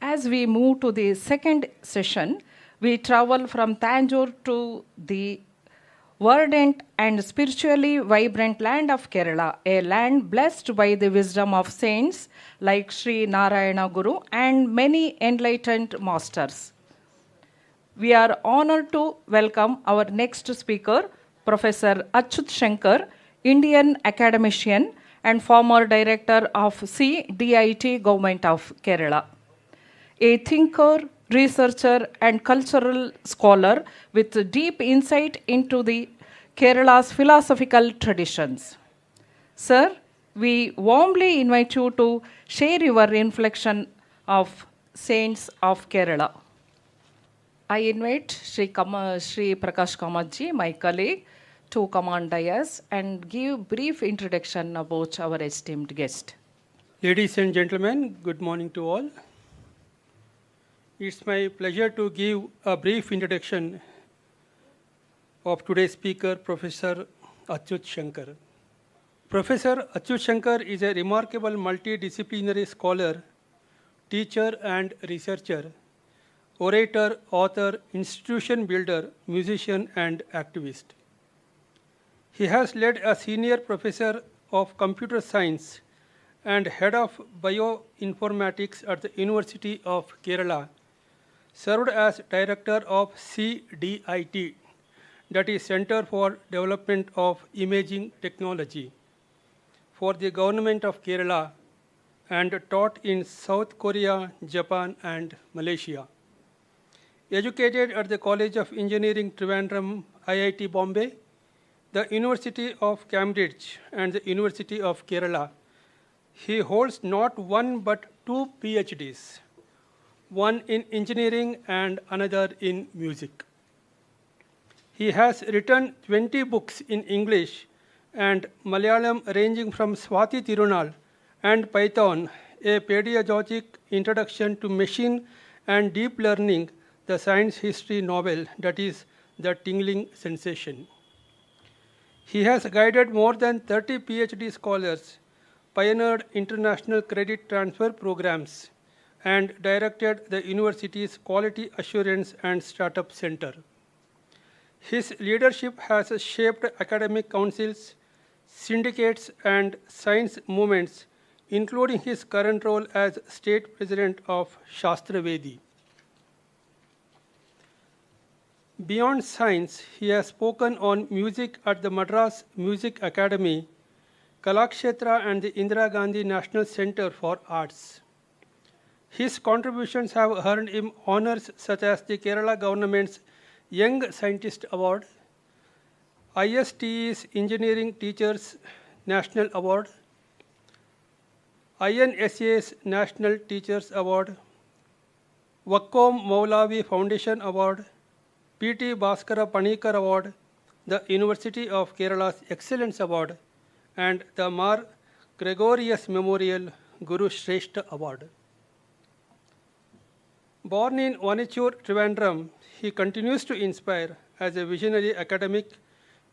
As we move to the second session, we travel from Tanjore to the verdant and spiritually vibrant land of Kerala, a land blessed by the wisdom of saints like Sri Narayana Guru and many enlightened masters. We are honored to welcome our next speaker, Professor Achuthsankar, Indian academician and former director of CDIT Government of Kerala. A thinker, researcher, and cultural scholar with deep insight into the Kerala's philosophical traditions. Sir, we warmly invite you to share your reflection of saints of Kerala. I invite Sri Prakash Kamatji, my colleague, to come on dais and give brief introduction about our esteemed guest. Ladies and gentlemen, good morning to all. It's my pleasure to give a brief introduction of today's speaker, Professor Achuthsankar. Professor Achuthsankar is a remarkable multidisciplinary scholar, teacher and researcher, orator, author, institution builder, musician and activist. He has led as senior professor of computer science and head of bioinformatics at the University of Kerala, served as director of CDIT, that is Center for Development of Imaging Technology, for the Government of Kerala, and taught in South Korea, Japan, and Malaysia. Educated at the College of Engineering, Trivandrum, IIT Bombay, the University of Cambridge, and the University of Kerala, he holds not one but two PhDs, one in engineering and another in music. He has written 20 books in English and Malayalam, ranging from Swati Tirunal and Python, a pedagogic introduction to machine and deep learning, the science history novel, that is The Tingling Sensation. He has guided more than 30 PhD scholars, pioneered international credit transfer programs, and directed the university's Quality Assurance and Startup Center. His leadership has shaped academic councils, syndicates, and science movements, including his current role as state president of Shastravedi. Beyond science, he has spoken on music at the Madras Music Academy, Kalakshetra, and the Indira Gandhi National Center for Arts. His contributions have earned him honors such as the Kerala government's Young Scientist Award, ISTE's Engineering Teachers National Award, INSA's National Teachers Award, Wakkom Maulavi Foundation Award, P.T. Bhaskara Panikar Award, the University of Kerala's Excellence Award, and the Mar Gregorius Memorial Guru Shrestha Award. Born in Vanichur, Trivandrum, he continues to inspire as a visionary academic,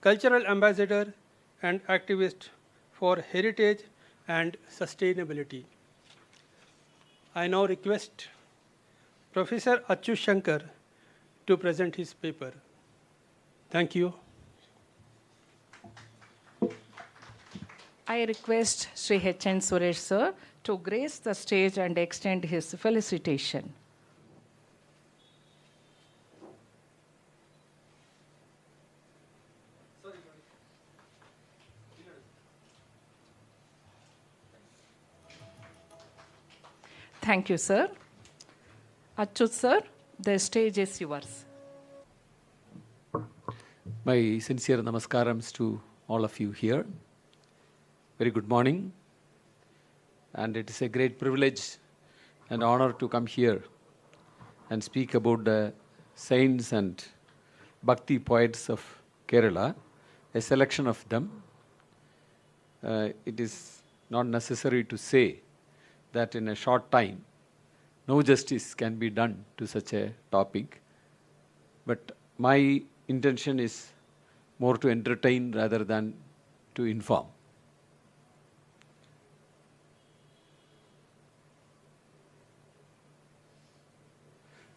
cultural ambassador, and activist for heritage and sustainability. I now request Professor Achuthsankar to present his paper. Thank you. I request Sri H.N. Suresh sir to grace the stage and extend his felicitation. Thank you, sir. Achut sir, the stage is yours. My sincere namaskarams to all of you here. Very good morning. And it is a great privilege and honor to come here and speak about the saints and bhakti poets of Kerala, a selection of them. It is not necessary to say that in a short time, no justice can be done to such a topic. But my intention is more to entertain rather than to inform.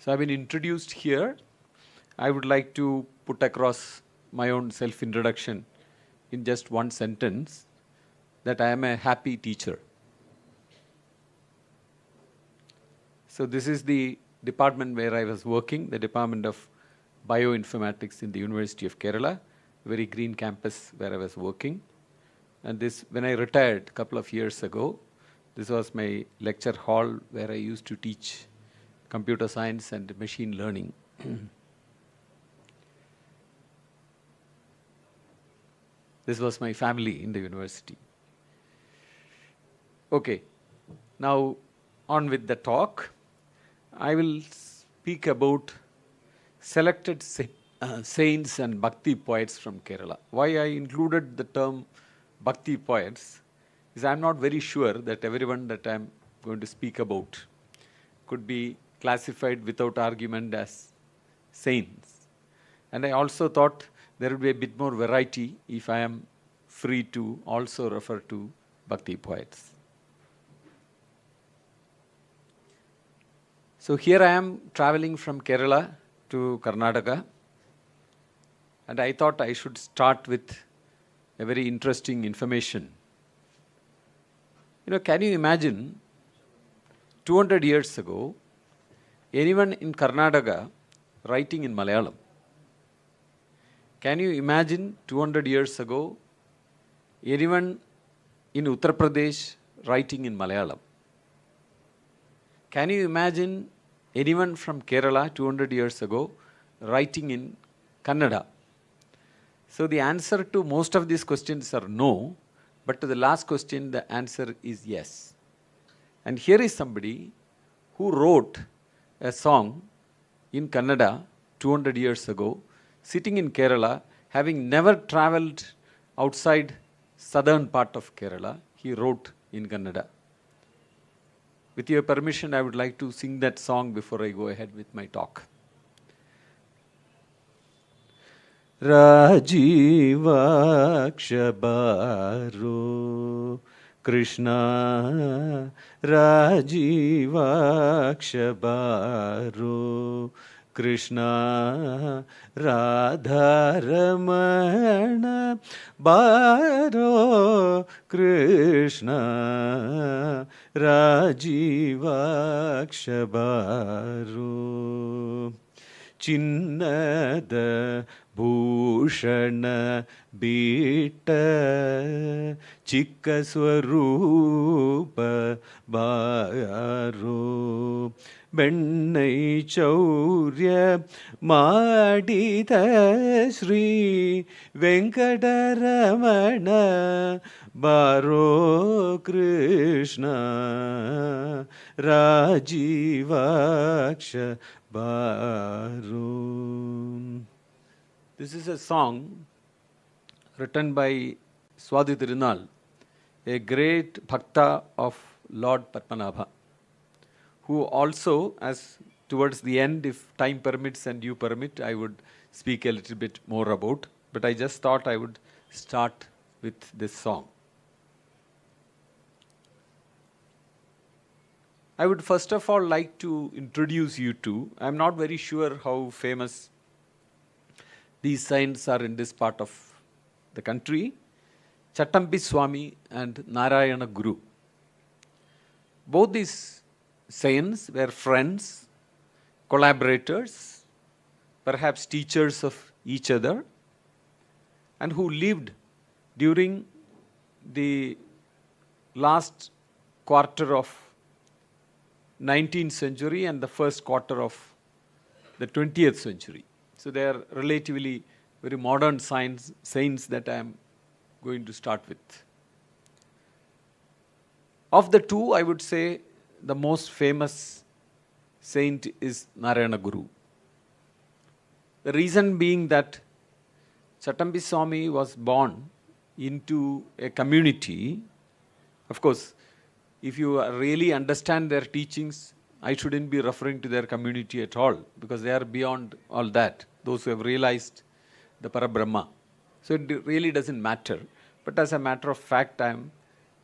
So I've been introduced here. I would like to put across my own self-introduction in just one sentence, that I am a happy teacher. So this is the department where I was working, the Department of Bioinformatics in the University of Kerala, very green campus where I was working. And this, when I retired a couple of years ago, this was my lecture hall where I used to teach computer science and machine learning. This was my family in the university. Okay, now on with the talk. I will speak about selected saints and bhakti poets from Kerala. Why I included the term bhakti poets is I am not very sure that everyone that I am going to speak about could be classified without argument as saints. And I also thought there would be a bit more variety if I am free to also refer to bhakti poets. So here I am traveling from Kerala to Karnataka, and I thought I should start with a very interesting information. Can you imagine 200 years ago, anyone in Karnataka writing in Malayalam? Can you imagine 200 years ago, anyone in Uttar Pradesh writing in Malayalam? Can you imagine anyone from Kerala 200 years ago writing in Kannada? So the answer to most of these questions are no, but to the last question, the answer is yes. And here is somebody who wrote a song in Kannada 200 years ago, sitting in Kerala, having never traveled outside southern part of Kerala. He wrote in Kannada. With your permission, I would like to sing that song before I go ahead with my talk. Rajivakshabaro Krishna Rajivakshabaro Krishna Radharamana Baro Krishna Rajivakshabaro Chinnada Bhushana Bita Chikka Swarupa Baro Bennai Chaurya Madita Sri Venkadaramana Baro Krishna Rajivaksha Baro. This is a song written by Swati Tirunal, a great bhakta of Lord Padmanabha, who also, as towards the end, if time permits and you permit, I would speak a little bit more about. But I just thought I would start with this song. I would first of all like to introduce you to, I'm not very sure how famous these saints are in this part of the country, Chattampi Swami and Narayana Guru. Both these saints were friends, collaborators, perhaps teachers of each other, and who lived during the last quarter of 19th century and the first quarter of the 20th century. So they are relatively very modern saints that I am going to start with. Of the two, I would say the most famous saint is Narayana Guru. The reason being that Chattampi Swami was born into a community. Of course, if you really understand their teachings, I shouldn't be referring to their community at all, because they are beyond all that, those who have realized the Parabrahma. So it really doesn't matter. But as a matter of fact, I am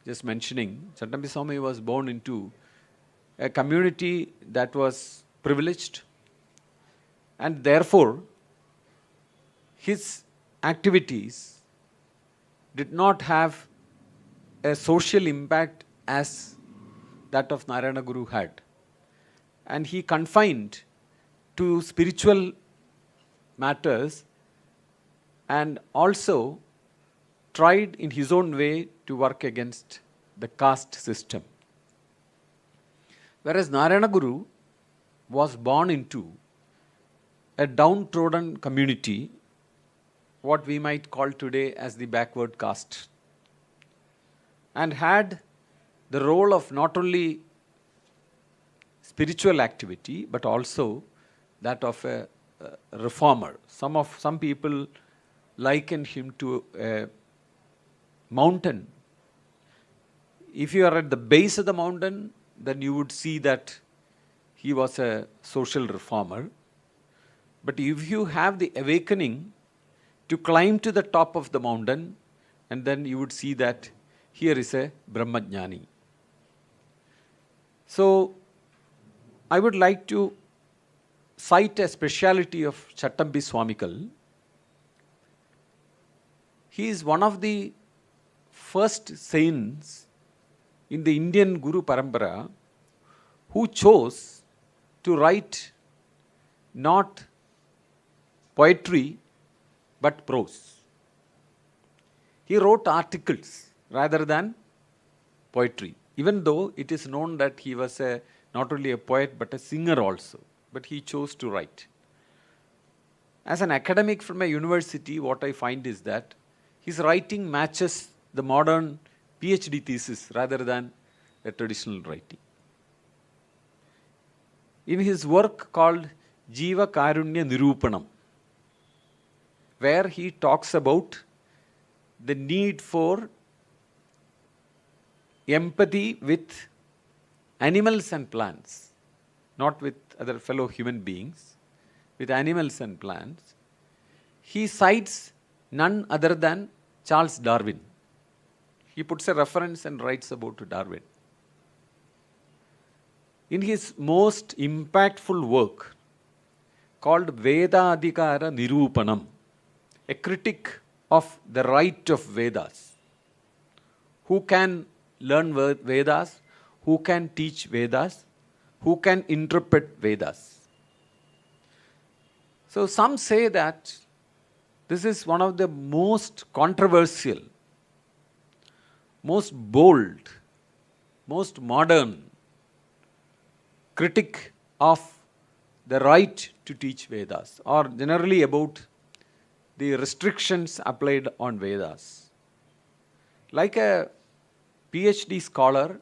just mentioning, Chattampi Swami was born into a community that was privileged, And therefore, his activities did not have a social impact as that of Narayana Guru had. And he confined to spiritual matters and also tried in his own way to work against the caste system. Whereas Narayana Guru was born into a downtrodden community, what we might call today as the backward caste, and had the role of not only spiritual activity but also that of a reformer. Some people liken him to a mountain. If you are at the base of the mountain, then you would see that he was a social reformer. But if you have the awakening to climb to the top of the mountain, and then you would see that here is a Brahmajnani. So, I would like to cite a speciality of Chattambi Swamikal. He is one of the first saints in the Indian Guru Parampara who chose to write not poetry but prose. He wrote articles rather than poetry, even though it is known that he was not only a poet but a singer also, but he chose to write. As an academic from a university, what I find is that his writing matches the modern PhD thesis rather than a traditional writing. In his work called Jiva Karunya Nirupanam, where he talks about the need for empathy with animals and plants, not with other fellow human beings, with animals and plants, he cites none other than Charles Darwin. He puts a reference and writes about Darwin. In his most impactful work called Vedadikara Nirupanam, a critic of the right of Vedas, who can learn Vedas, who can teach Vedas, who can interpret Vedas. So some say that this is one of the most controversial, most bold, most modern critic of the right to teach Vedas, or generally about the restrictions applied on Vedas. Like a PhD scholar,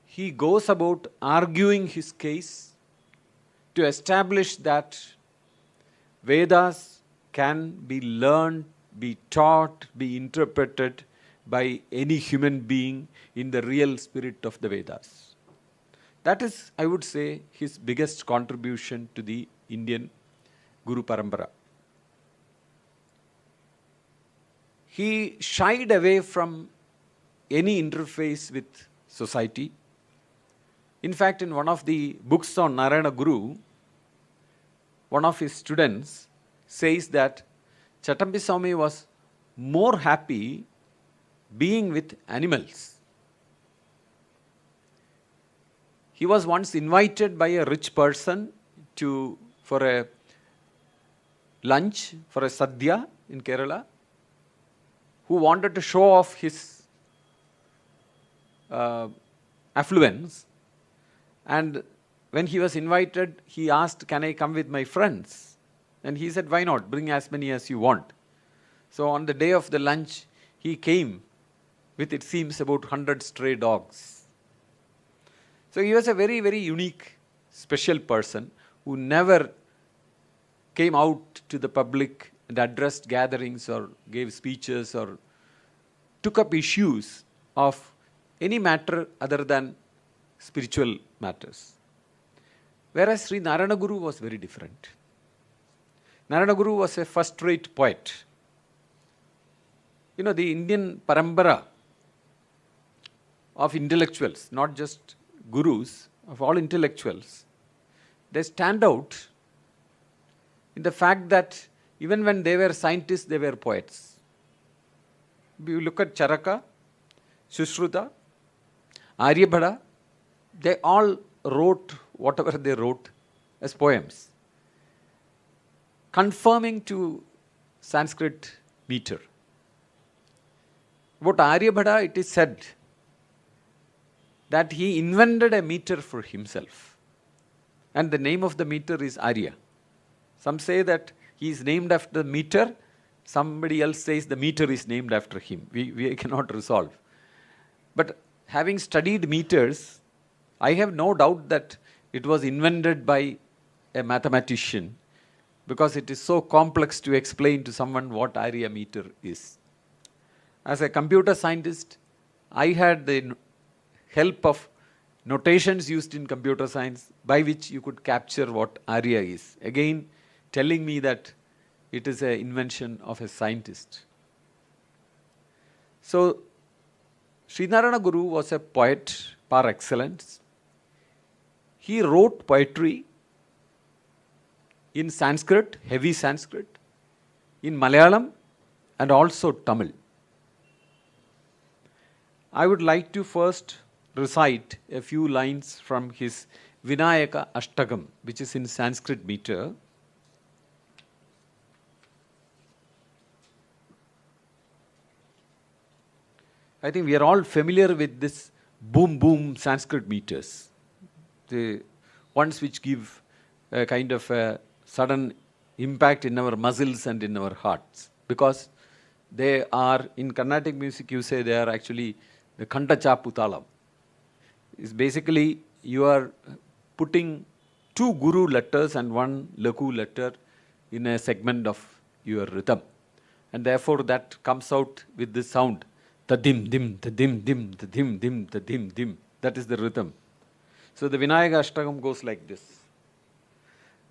he goes about arguing his case to establish that Vedas can be learned, be taught, be interpreted by any human being in the real spirit of the Vedas. That is, I would say, his biggest contribution to the Indian Guru Parampara. He shied away from any interface with society. In fact, in one of the books on Narayana Guru, one of his students says that Chattambi Swami was more happy being with animals. He was once invited by a rich person for a lunch, for a sadhya in Kerala, who wanted to show off his affluence. And when he was invited, he asked, "Can I come with my friends?" And he said, "Why not? Bring as many as you want." So on the day of the lunch, he came with, it seems, about 100 stray dogs. So he was a very, very unique, special person who never came out to the public and addressed gatherings or gave speeches or took up issues of any matter other than spiritual matters. Whereas Sri Narayana Guru was very different. Narayana Guru was a first-rate poet. You know, the Indian parampara of intellectuals, not just gurus, of all intellectuals, they stand out in the fact that even when they were scientists, they were poets. You look at Charaka, Sushruta, Aryabhata, they all wrote whatever they wrote as poems, conforming to Sanskrit meter. About Aryabhata, it is said that he invented a meter for himself. And the name of the meter is Arya. Some say that he is named after the meter. Somebody else says the meter is named after him. We cannot resolve. But having studied meters, I have no doubt that it was invented by a mathematician, because it is so complex to explain to someone what Arya meter is. As a computer scientist, I had the help of notations used in computer science by which you could capture what Arya is. Again, telling me that it is an invention of a scientist. So, Srinarayana Guru was a poet par excellence. He wrote poetry in Sanskrit, heavy Sanskrit, in Malayalam, and also Tamil. I would like to first recite a few lines from his Vinayaka Ashtagam, which is in Sanskrit meter. I think we are all familiar with this boom boom Sanskrit meters, the ones which give a kind of a sudden impact in our muscles and in our hearts, because they are, in Carnatic music you say they are actually the Kantachapu Talam. It's basically you are putting two Guru letters and one Laku letter in a segment of your rhythm, and therefore that comes out with this sound. Tadim dim, tadim dim, tadim dim, tadim dim. That is the rhythm. So the Vinayaka Ashtagam goes like this.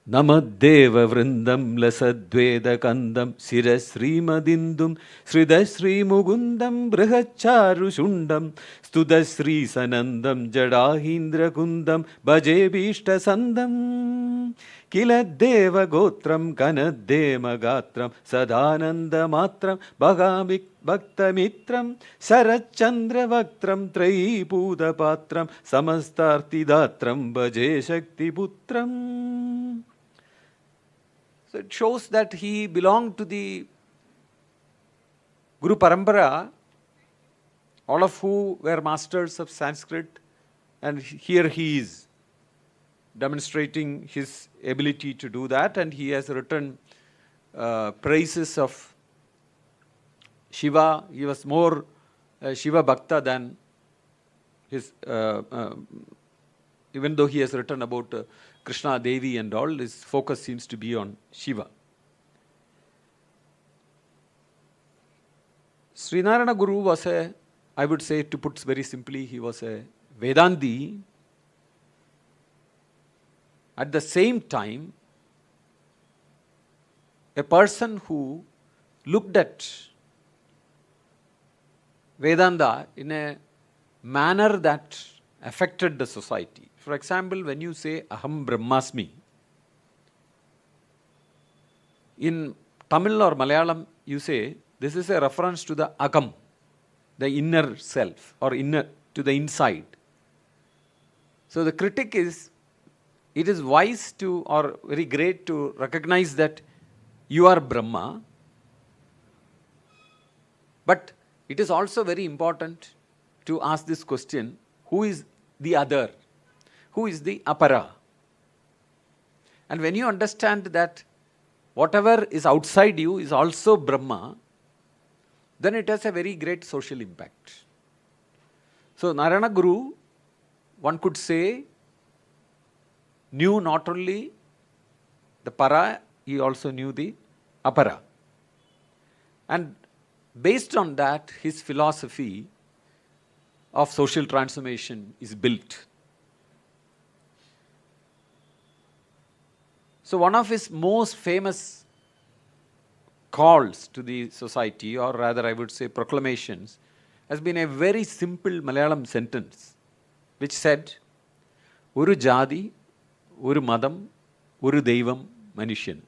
Namadeva vrindam lasadveda kandam sirasrimadindum sridasri mugundam brihacharu shundam studasri sanandam jadahindra kundam bhajebishta sandam kiladeva gotram kanadema gatram sadananda matram bhagamik bhaktamitram sarachandra vaktram traipuda patram samastartidatram bhaje shakti putram. So it shows that he belonged to the Guru Parampara, all of who were masters of Sanskrit, and here he is demonstrating his ability to do that, and he has written praises of Shiva. He was more Shiva Bhakta than his, even though he has written about Krishna Devi and all, his focus seems to be on Shiva. Srinarayana Guru was a, I would say, to put very simply, he was a Vedanti. At the same time, a person who looked at Vedanta in a manner that affected the society. For example, when you say Aham Brahmasmi, in Tamil or Malayalam, you say this is a reference to the Agam, the inner self, or inner to the inside. So the critic is, it is wise to, or very great to recognize that you are Brahma, but it is also very important to ask this question, who is the other? Who is the apara? And when you understand that whatever is outside you is also Brahma, then it has a very great social impact. So Narayana Guru, one could say, knew not only the para, he also knew the apara. And based on that, his philosophy of social transformation is built. So one of his most famous calls to the society, or rather I would say proclamations, has been a very simple Malayalam sentence which said, Uru jadi, Uru madam, Uru deivam manusyan.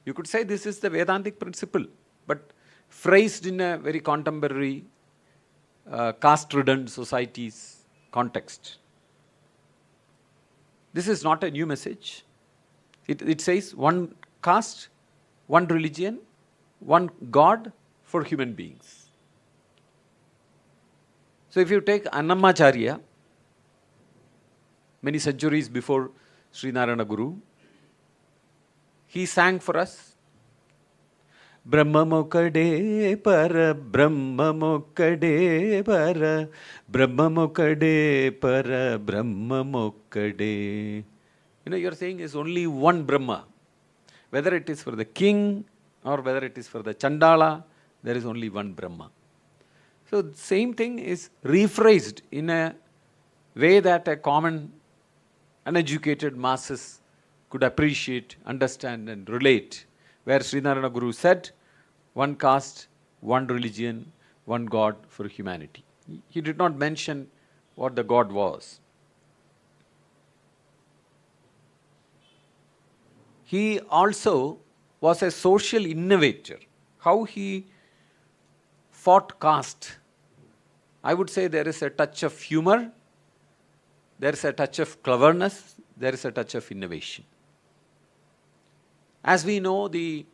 You could say this is the Vedantic principle, but phrased in a very contemporary, caste-ridden society's context. This is not a new message. It says one caste, one religion, one God for human beings. So if you take Annamacharya, many centuries before Sri Narayana Guru, he sang for us, Brahmamokade para, Brahmamokade para, Brahmamokade para, Brahmamokade. You're saying is only one Brahma. Whether it is for the king or whether it is for the Chandala, there is only one Brahma. So the same thing is rephrased in a way that a common uneducated masses could appreciate, understand and relate, where Sri Narayana Guru said, one caste, one religion, one God for humanity. He did not mention what the God was. He also was a social innovator. How he fought caste. I would say there is a touch of humor, there is a touch of cleverness, there is a touch of innovation. As we know, the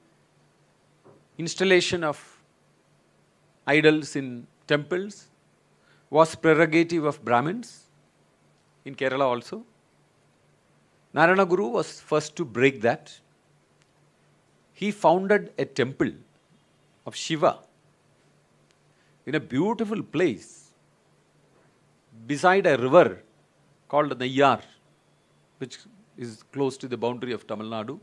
installation of idols in temples was prerogative of Brahmins in Kerala also. Narayana Guru was first to break that. He founded a temple of Shiva in a beautiful place beside a river called Nayyar, which is close to the boundary of Tamil Nadu.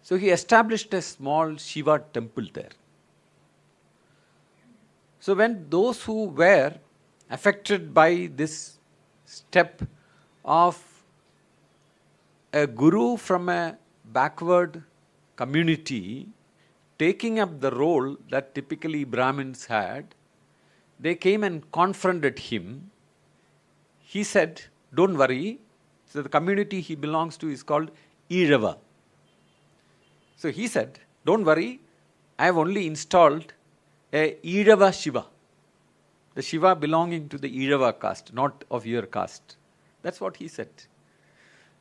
So he established a small Shiva temple there. So when those who were affected by this step of a guru from a backward community taking up the role that typically Brahmins had, they came and confronted him. He said, don't worry. So the community he belongs to is called Irava. So he said, don't worry, I have only installed a Irava Shiva. The Shiva belonging to the Irava caste, not of your caste. That's what he said.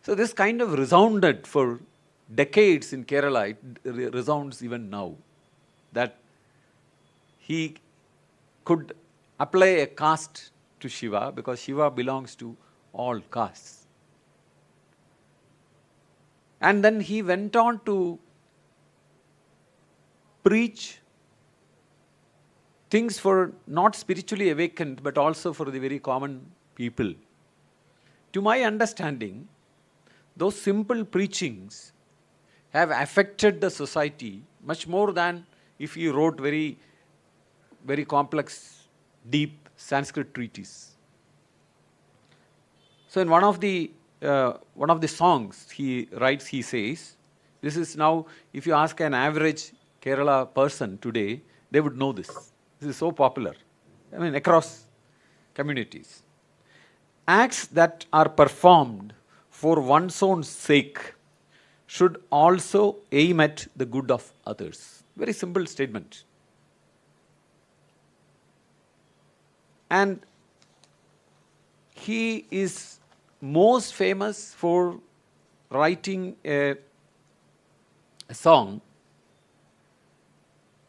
So this kind of resounded for decades in Kerala. It resounds even now. That he could apply a caste to Shiva because Shiva belongs to all castes. And then he went on to preach things for not spiritually awakened but also for the very common people. To my understanding, those simple preachings have affected the society much more than if he wrote very, very complex, deep Sanskrit treatises. So in one of the songs he writes, he says, this is now, if you ask an average Kerala person today, they would know this. This is so popular, across communities. Acts that are performed for one's own sake should also aim at the good of others. Very simple statement. And he is most famous for writing a song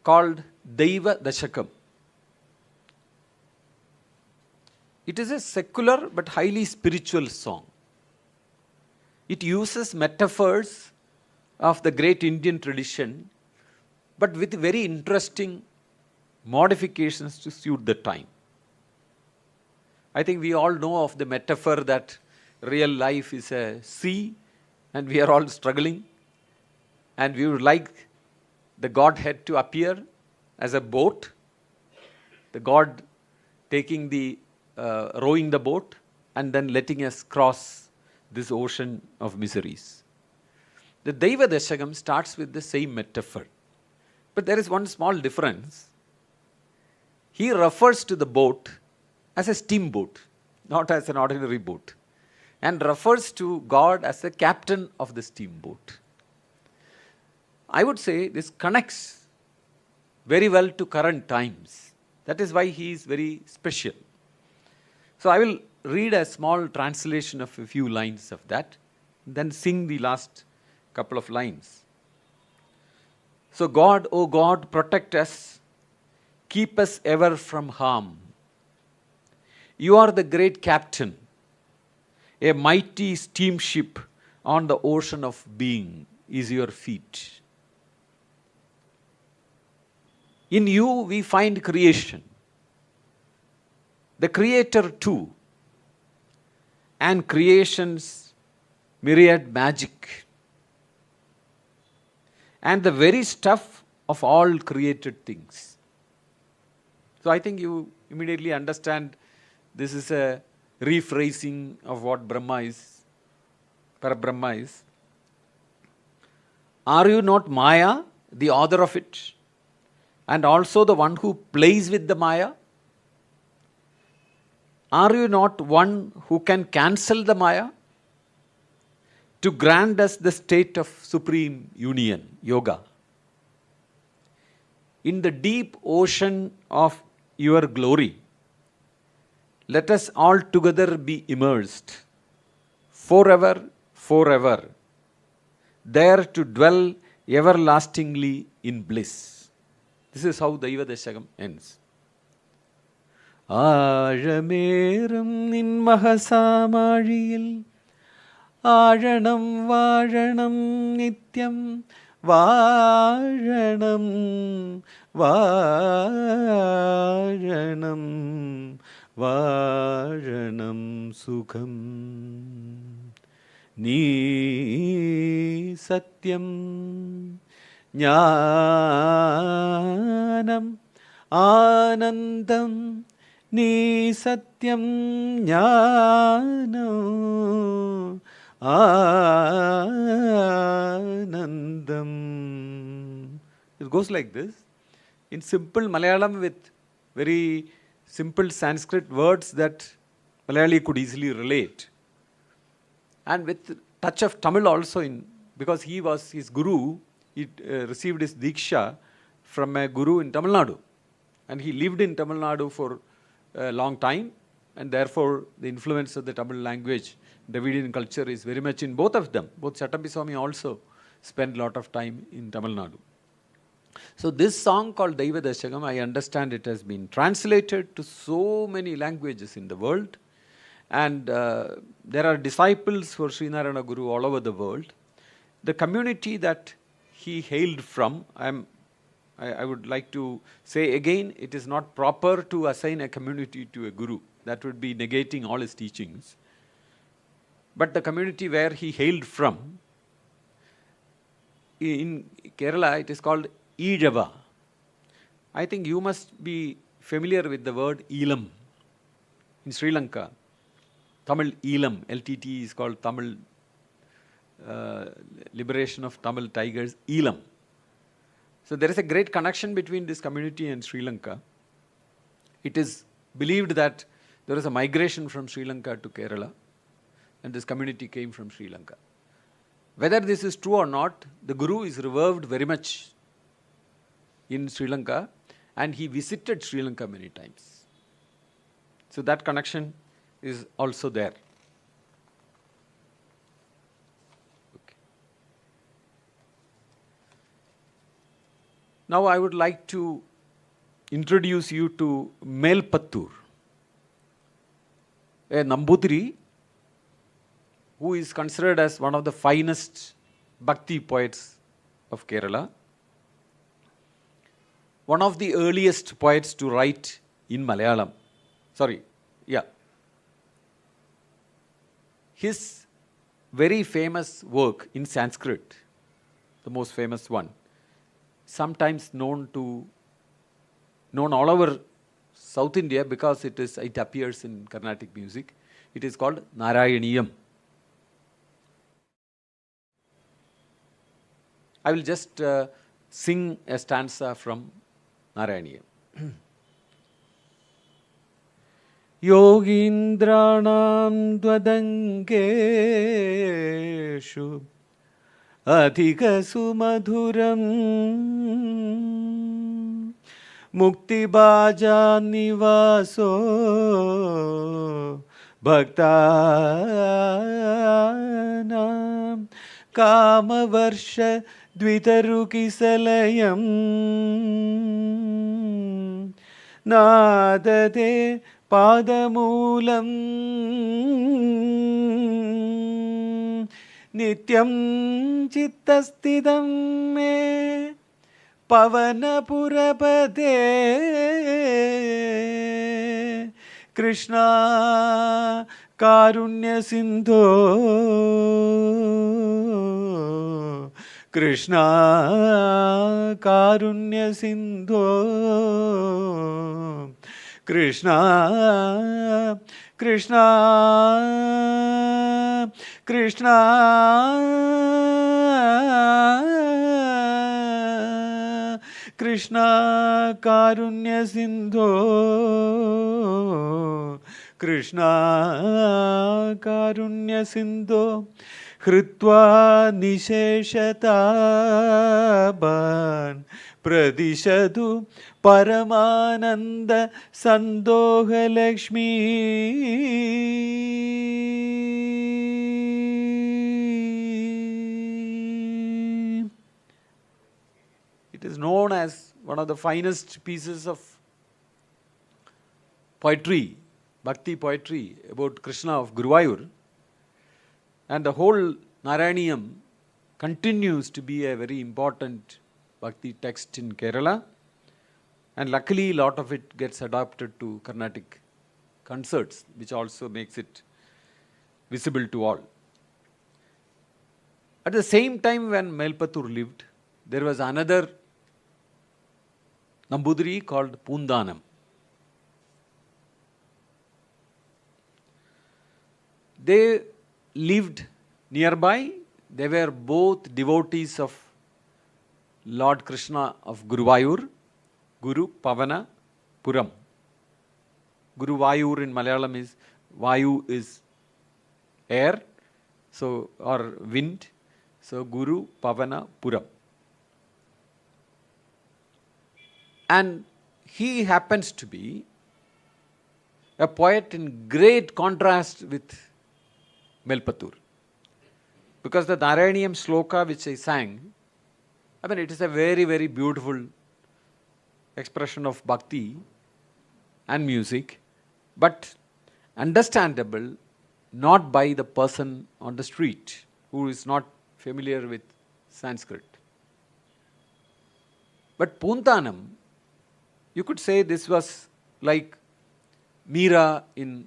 called Daiva Dashakam. It is a secular but highly spiritual song. It uses metaphors of the great Indian tradition, but with very interesting modifications to suit the time. I think we all know of the metaphor that real life is a sea and we are all struggling and we would like the Godhead to appear as a boat, the God taking the rowing the boat and then letting us cross this ocean of miseries. The Daiva Dashakam starts with the same metaphor. But there is one small difference. He refers to the boat as a steamboat, not as an ordinary boat, and refers to God as the captain of the steamboat. I would say this connects very well to current times. That is why he is very special. So I will read a small translation of a few lines of that, then sing the last couple of lines. So God, O God, protect us, keep us ever from harm. You are the great captain, a mighty steamship on the ocean of being is your feet. In you we find creation, the creator too, and creation's myriad magic, and the very stuff of all created things. So I think you immediately understand this is a rephrasing of what Brahma is, Parabrahma is. Are you not Maya, the author of it, and also the one who plays with the Maya? Are you not one who can cancel the Maya to grant us the state of supreme union, yoga? In the deep ocean of your glory, let us all together be immersed, forever, forever, there to dwell everlastingly in bliss. This is how Daiva Dashakam ends. ആഴമേറും നിൻ മഹസാമാഴിയിൽ ആഴണം വാഴണം നിത്യം വാഴണം വാഴണം വാഴണം സുഖം നീ സത്യം ജ്ഞാനം ആനന്ദം നീ സത്യം ജ്ഞാനം ആനന്ദം. It goes like this in simple Malayalam with very simple Sanskrit words that Malayali could easily relate, and with touch of Tamil also, because he was his guru. He received his Diksha from a guru in Tamil Nadu, and he lived in Tamil Nadu for a long time, and therefore the influence of the Tamil language, Dravidian culture is very much in both of them. Both Chattambi Swami also spent a lot of time in Tamil Nadu. So this song called Daiva Dashakam, I understand it has been translated to so many languages in the world, and there are disciples for Srinarayana Guru all over the world. The community that he hailed from, I would like to say again, it is not proper to assign a community to a guru. That would be negating all his teachings. But the community where he hailed from, in Kerala, it is called Ijava. I think you must be familiar with the word Elam. In Sri Lanka, Tamil Elam, LTT is called Tamil Liberation of Tamil Tigers, Elam. So there is a great connection between this community and Sri Lanka. It is believed that there is a migration from Sri Lanka to Kerala, and this community came from Sri Lanka. Whether this is true or not, the Guru is revered very much in Sri Lanka, and he visited Sri Lanka many times. So that connection is also there. Now I would like to introduce you to Melpattur, a Nambutiri who is considered as one of the finest Bhakti poets of Kerala, one of the earliest poets to write in Malayalam. His very famous work in Sanskrit, the most famous one, sometimes known all over South India because it appears in Carnatic music. It is called Narayaniyam. I will just sing a stanza from Narayaniyam. Yogindranam dvadangeshu अधिक सुमधुरं मुक्तिबाजानिवासो भक्तानां कामवर्ष द्वितरुकिसलयं नादते पादमूलं नित्यं चित्तस्थितं मे पवनपुरपते कृष्णा कारुण्यसिन्धो कृष्णा कारुण्यसिन्धो कृष्णा कृष्णा कृष्णा कृष्णा कारुण्यसिन्धो कृष्णा कारुण्यसिन्धो हृत्वा निशेषतापान् प्रदिशतु परमानन्द सन्दोहलक्ष्मी It is known as one of the finest pieces of poetry, bhakti poetry about Krishna of Guruvayur. And the whole Narayaniyam continues to be a very important bhakti text in Kerala. And luckily, a lot of it gets adapted to Carnatic concerts, which also makes it visible to all. At the same time, when Melpathur lived, there was another Nambudiri called Poondanam. They lived nearby. They were both devotees of Lord Krishna of Guruvayur, Guru Pavana Puram. Guruvayur in Malayalam is, Vayu is air, so or wind. So Guru Pavana Puram. And he happens to be a poet in great contrast with Melpathur. Because the Narayaniyam sloka which I sang, I mean, it is a very, very beautiful expression of bhakti and music, but understandable not by the person on the street who is not familiar with Sanskrit. But Poondanam, you could say this was like Meera in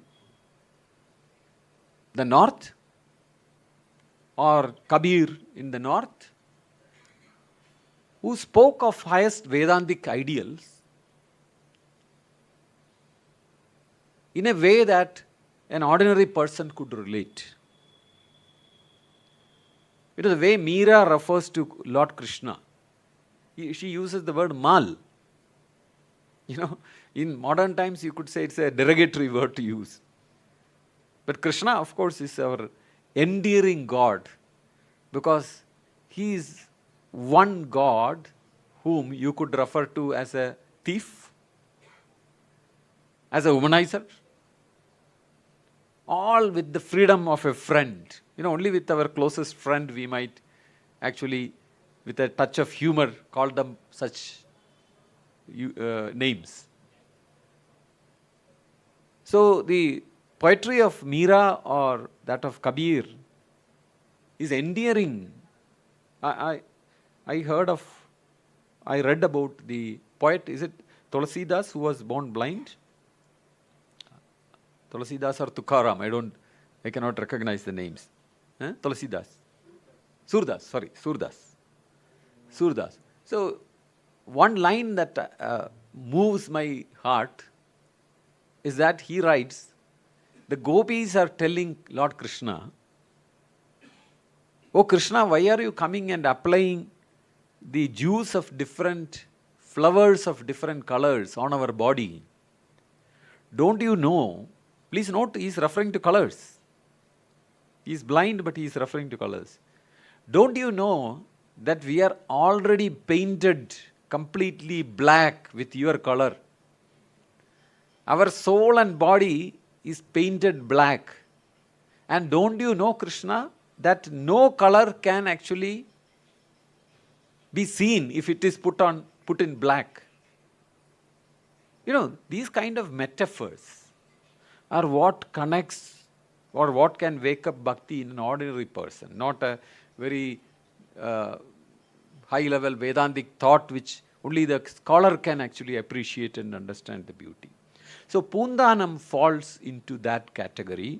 the north or Kabir in the north, who spoke of highest Vedantic ideals in a way that an ordinary person could relate. It is the way Meera refers to Lord Krishna. She uses the word mal. You know, in modern times you could say it's a derogatory word to use. But Krishna, of course, is our endearing God because he is one God whom you could refer to as a thief, as a womanizer, all with the freedom of a friend. You know, only with our closest friend we might actually, with a touch of humor, call them such names. So the poetry of Meera or that of Kabir is endearing. I read about the poet, is it Tulsidas, who was born blind? Tulsidas or Tukaram, I cannot recognize the names. Tulsidas. Surdas. So one line that moves my heart is that he writes, the gopis are telling Lord Krishna, "Oh Krishna, why are you coming and applying the juice of different flowers of different colors on our body? Don't you know?" Please note, he is referring to colors. He is blind, but he is referring to colors. don't you know that we are already painted completely black with your color? Our soul and body is painted black. And don't you know, Krishna, that no color can actually be seen if it is put in black? You know, these kind of metaphors are what connects or what can wake up bhakti in an ordinary person, not a very high-level Vedantic thought which only the scholar can actually appreciate and understand the beauty. So Poondanam falls into that category.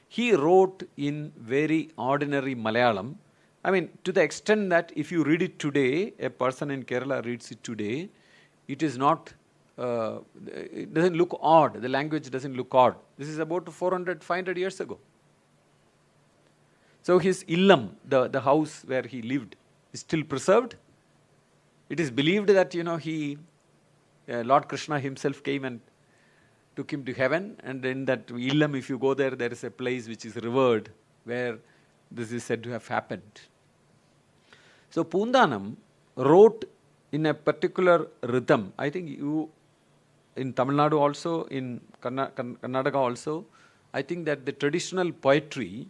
He wrote in very ordinary Malayalam. I mean, to the extent that if you read it today, a person in Kerala reads it today, it is not, it doesn't look odd. The language doesn't look odd. This is about 400, 500 years ago. So his illam, the house where he lived, is still preserved. It is believed that, Lord Krishna himself came and took him to heaven, and in that illam, if you go there, there is a place which is revered where this is said to have happened. So Poondanam wrote in a particular rhythm. I think you, in Tamil Nadu also, in Karnataka also, I think that the traditional poetry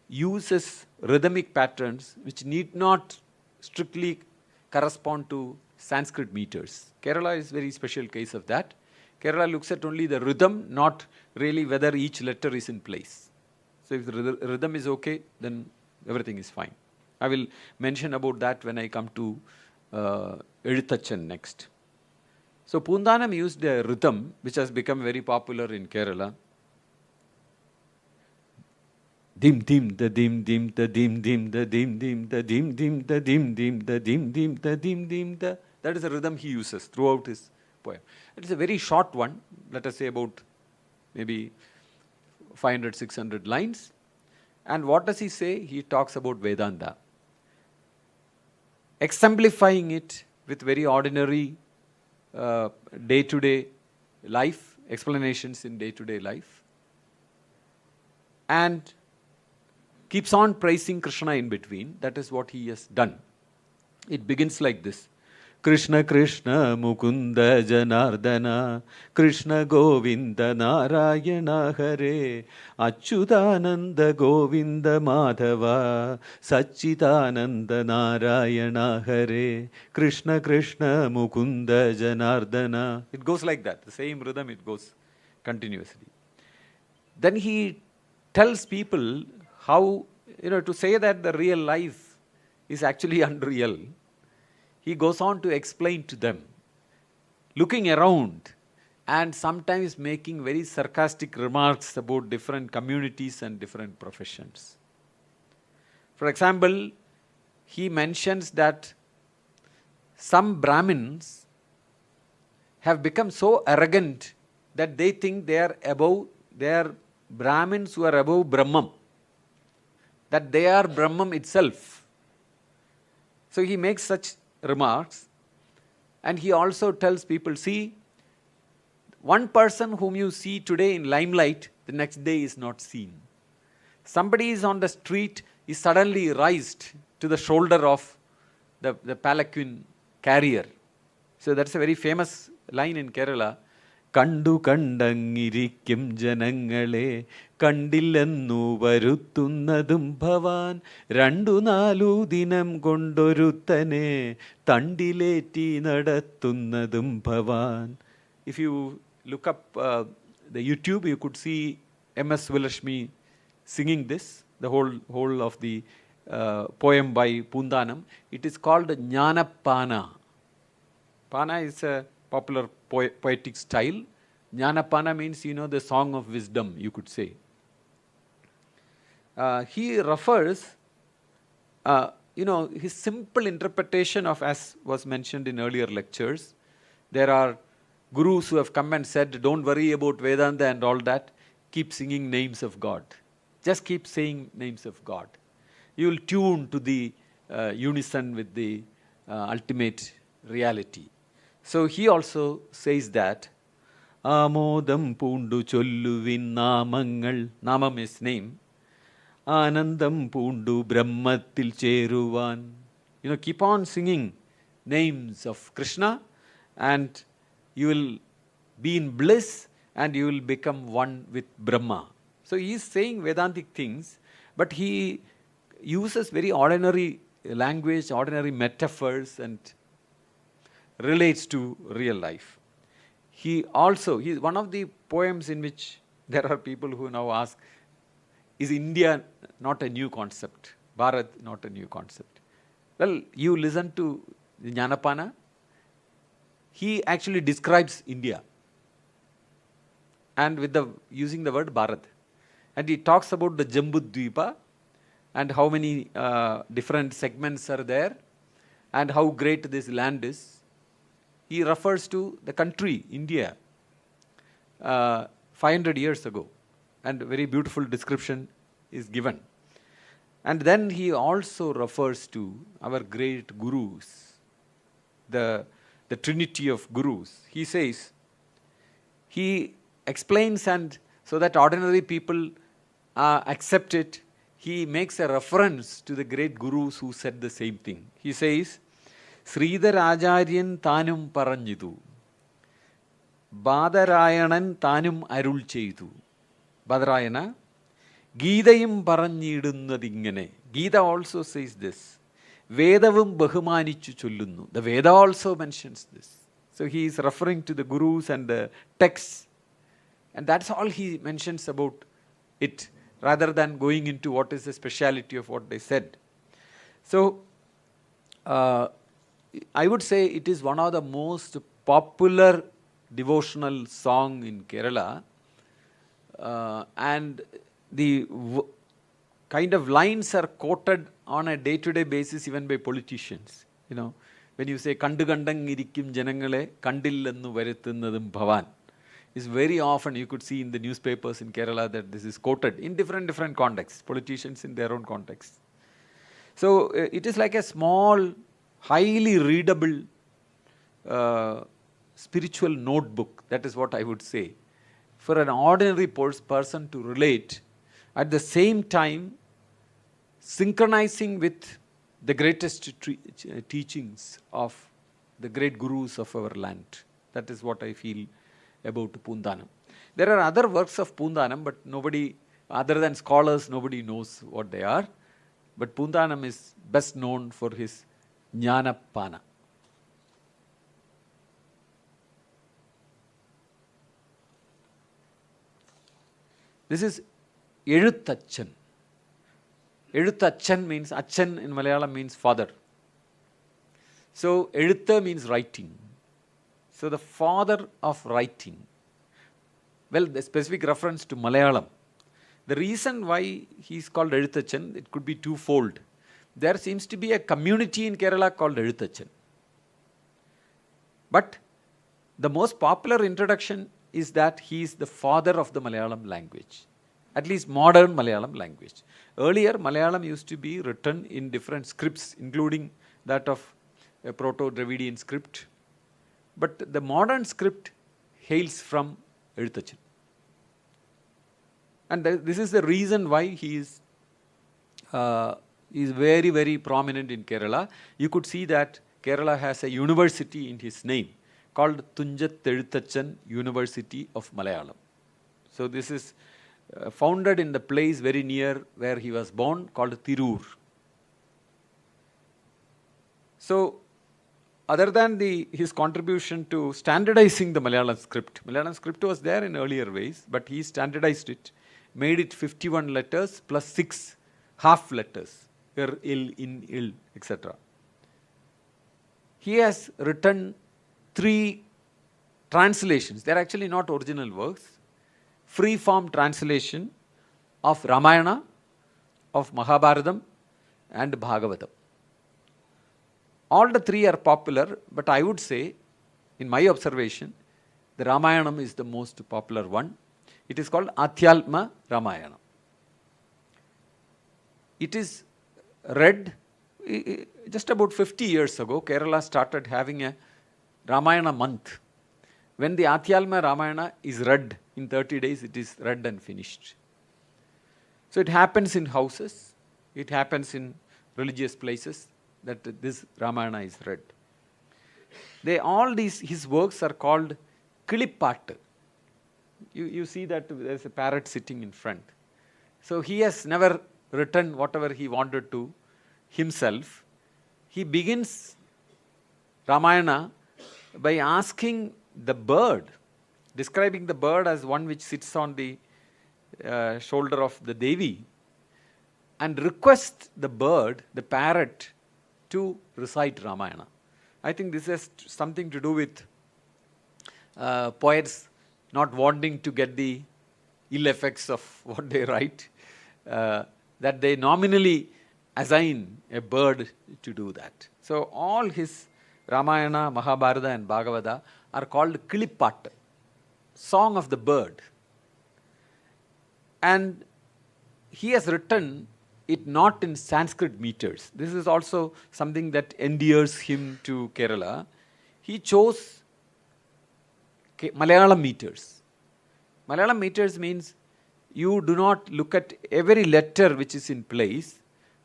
uses rhythmic patterns which need not strictly correspond to Sanskrit meters. Kerala is a very special case of that. Kerala looks at only the rhythm, not really whether each letter is in place. So if the rhythm is okay, then everything is fine. I will mention about that when I come to Eഴുത്തച്ഛൻ next. So Poondanam used a rhythm which has become very popular in Kerala. Dim dim the dim dim the dim dim the dim dim the dim dim the dim dim the dim dim the dim dim the. That is the rhythm he uses throughout his poem. It is a very short one, let us say about maybe 500, 600 lines. And what does he say? He talks about Vedanta, exemplifying it with very ordinary day-to-day life, explanations in day-to-day life, and keeps on praising Krishna in between. That is what he has done. It begins like this. Krishna Krishna Mukunda Janardana Krishna Govinda Narayana Hare Achyutananda Govinda Madhava Satchitananda Narayana Hare Krishna Krishna Mukunda Janardana. It goes like that. The same rhythm, it goes continuously. Then he tells people how, to say that the real life is actually unreal. He goes on to explain to them, looking around and sometimes making very sarcastic remarks about different communities and different professions. For example, he mentions that some Brahmins have become so arrogant that they think they are Brahmins who are above Brahman, that they are Brahman itself. So he makes such remarks, and he also tells people, see, one person whom you see today in limelight, the next day is not seen. Somebody is on the street, is suddenly raised to the shoulder of the palanquin carrier. So that's a very famous line in Kerala. Kandu kandangirikkum janangale kandillennu varuttunnadum bhavan randu nalu dinam kondoruttane tandileti nadattunnadum bhavan. If you look up the YouTube, you could see M.S. Villashmi singing this, the whole of the poem by Poondanam. It is called Jnanapana. Pana is a popular poetic style. Jnanapana means, the song of wisdom, you could say. He refers, his simple interpretation of, as was mentioned in earlier lectures, there are gurus who have come and said, don't worry about Vedanta and all that, keep singing names of God. Just keep saying names of God. You will tune to the unison with the ultimate reality. So he also says that Amodam Pundu Cholluvin Namangal, Namam is name. ആനന്ദം പൂണ്ടു ബ്രഹ്മത്തിൽ ചേരുവാൻ. Keep on singing names of Krishna and you will be in bliss and you will become one with Brahma. So he is saying Vedantic things, but he uses very ordinary language, ordinary metaphors, and relates to real life. He is one of the poems in which there are people who now ask, is India not a new concept? Bharat not a new concept? Well, you listen to Jnanapana, he actually describes India and using the word Bharat. And he talks about the Jambudvipa and how many different segments are there and how great this land is. He refers to the country, India, 500 years ago, and a very beautiful description is given. And then he also refers to our great gurus, the trinity of gurus. He says, he explains, and so that ordinary people accept it, he makes a reference to the great gurus who said the same thing. He says, ശ്രീധരാചാര്യൻ താനും പറഞ്ഞിതു, ബാദരായണൻ താനും അരുൾ ചെയ്തു. ബാദരായണ ഗീതയും പറഞ്ഞിടുന്നതിങ്ങനെ. Geetha also says this. വേദവും ബഹുമാനിച്ചു ചൊല്ലുന്നു. The Veda also mentions this. So he is referring to the gurus and the texts, and that's all he mentions about it, rather than going into what is the speciality of what they said. So I would say it is one of the most popular devotional song in Kerala, and the kind of lines are quoted on a day-to-day basis even by politicians. When you say kandu kandangirikkum janangale kandillennu varuthunnathum bhavan, is very often you could see in the newspapers in Kerala that this is quoted in different contexts, politicians in their own context. So it is like a small, highly readable spiritual notebook. That is what I would say, for an ordinary person to relate, at the same time synchronizing with the greatest teachings of the great gurus of our land. That is what I feel about Poondanam. There are other works of Poondanam, but nobody, other than scholars, nobody knows what they are. But Poondanam is best known for his Jnanapana. This is Achuthsankar. Achuthsankar means, Achan in Malayalam means father. So Achutha means writing. So the father of writing. Well, the specific reference to Malayalam. The reason why he is called Achuthsankar, it could be twofold. There seems to be a community in Kerala called Achuthsankar. But the most popular introduction is that he is the father of the Malayalam language, at least modern Malayalam language. Earlier, Malayalam used to be written in different scripts, including that of a Proto-Dravidian script. But the modern script hails from Achuthsankar. And this is the reason why he is very, very prominent in Kerala. You could see that Kerala has a university in his name called Tunjat Achuthsankar University of Malayalam. So this is founded in the place very near where he was born, called Tirur. So other than his contribution to standardizing the Malayalam script was there in earlier ways, but he standardized it, made it 51 letters plus 6 half letters, ir, il, in, il, etc. He has written 3 translations. They are actually not original works. Free form translation of Ramayana, of Mahabharatam, and Bhagavatam. All the 3 are popular, but I would say, in my observation, the Ramayanam is the most popular one. It is called Adhyalma Ramayana. It is read just about 50 years ago. Kerala started having a Ramayana month. When the Adhyalma Ramayana is read in 30 days, it is read and finished. So it happens in houses, it happens in religious places that this Ramayana is read. All these his works are called Kilipattu. You see that there's a parrot sitting in front. So he has never written whatever he wanted to himself. He begins Ramayana by asking the bird, describing the bird as one which sits on the shoulder of the Devi, and requests the bird, the parrot, to recite Ramayana. I think this has something to do with poets not wanting to get the ill effects of what they write, that they nominally assign a bird to do that. So all his Ramayana, Mahabharata and Bhagavata are called Kilipat, song of the bird. And he has written it not in Sanskrit meters. This is also something that endears him to Kerala. He chose Malayalam meters. Malayalam meters means you do not look at every letter which is in place,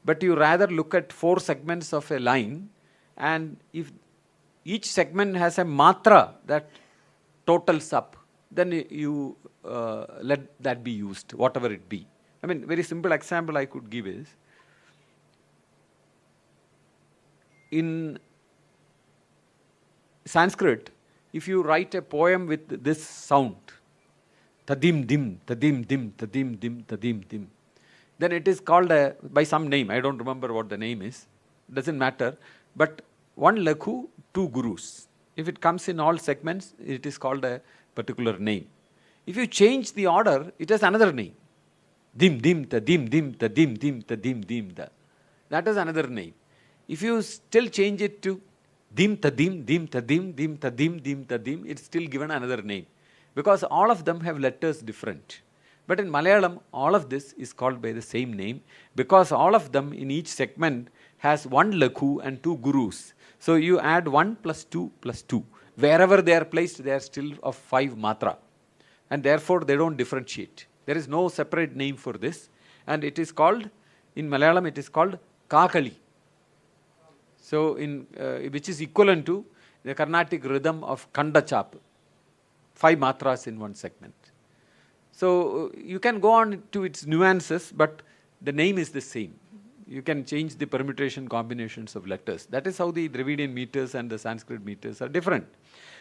but you rather look at 4 segments of a line, and if each segment has a matra that totals up, then you let that be used, whatever it be. I mean, very simple example I could give is, in Sanskrit, if you write a poem with this sound, tadim dim, tadim dim, tadim dim, tadim dim, then it is called by some name. I don't remember what the name is. Doesn't matter. But one lakhu, 2 gurus. If it comes in all segments, it is called a particular name. If you change the order, it has another name. Dim dim, tadim dim, tadim dim, tadim dim, da. That is another name. If you still change it to dim tadim, dim tadim, dim tadim, dim tadim, it's still given another name. Because all of them have letters different. But in Malayalam, all of this is called by the same name, because all of them in each segment has 1 lakhu and 2 gurus. So you add 1 plus 2 plus 2. Wherever they are placed, they are still of 5 matra. And therefore, they don't differentiate. There is no separate name for this. And it is called, in Malayalam, it is called Kakali. So, which is equivalent to the Carnatic rhythm of Kandachap. 5 matras in one segment. So, you can go on to its nuances, but the name is the same. You can change the permutation combinations of letters. That is how the Dravidian meters and the Sanskrit meters are different.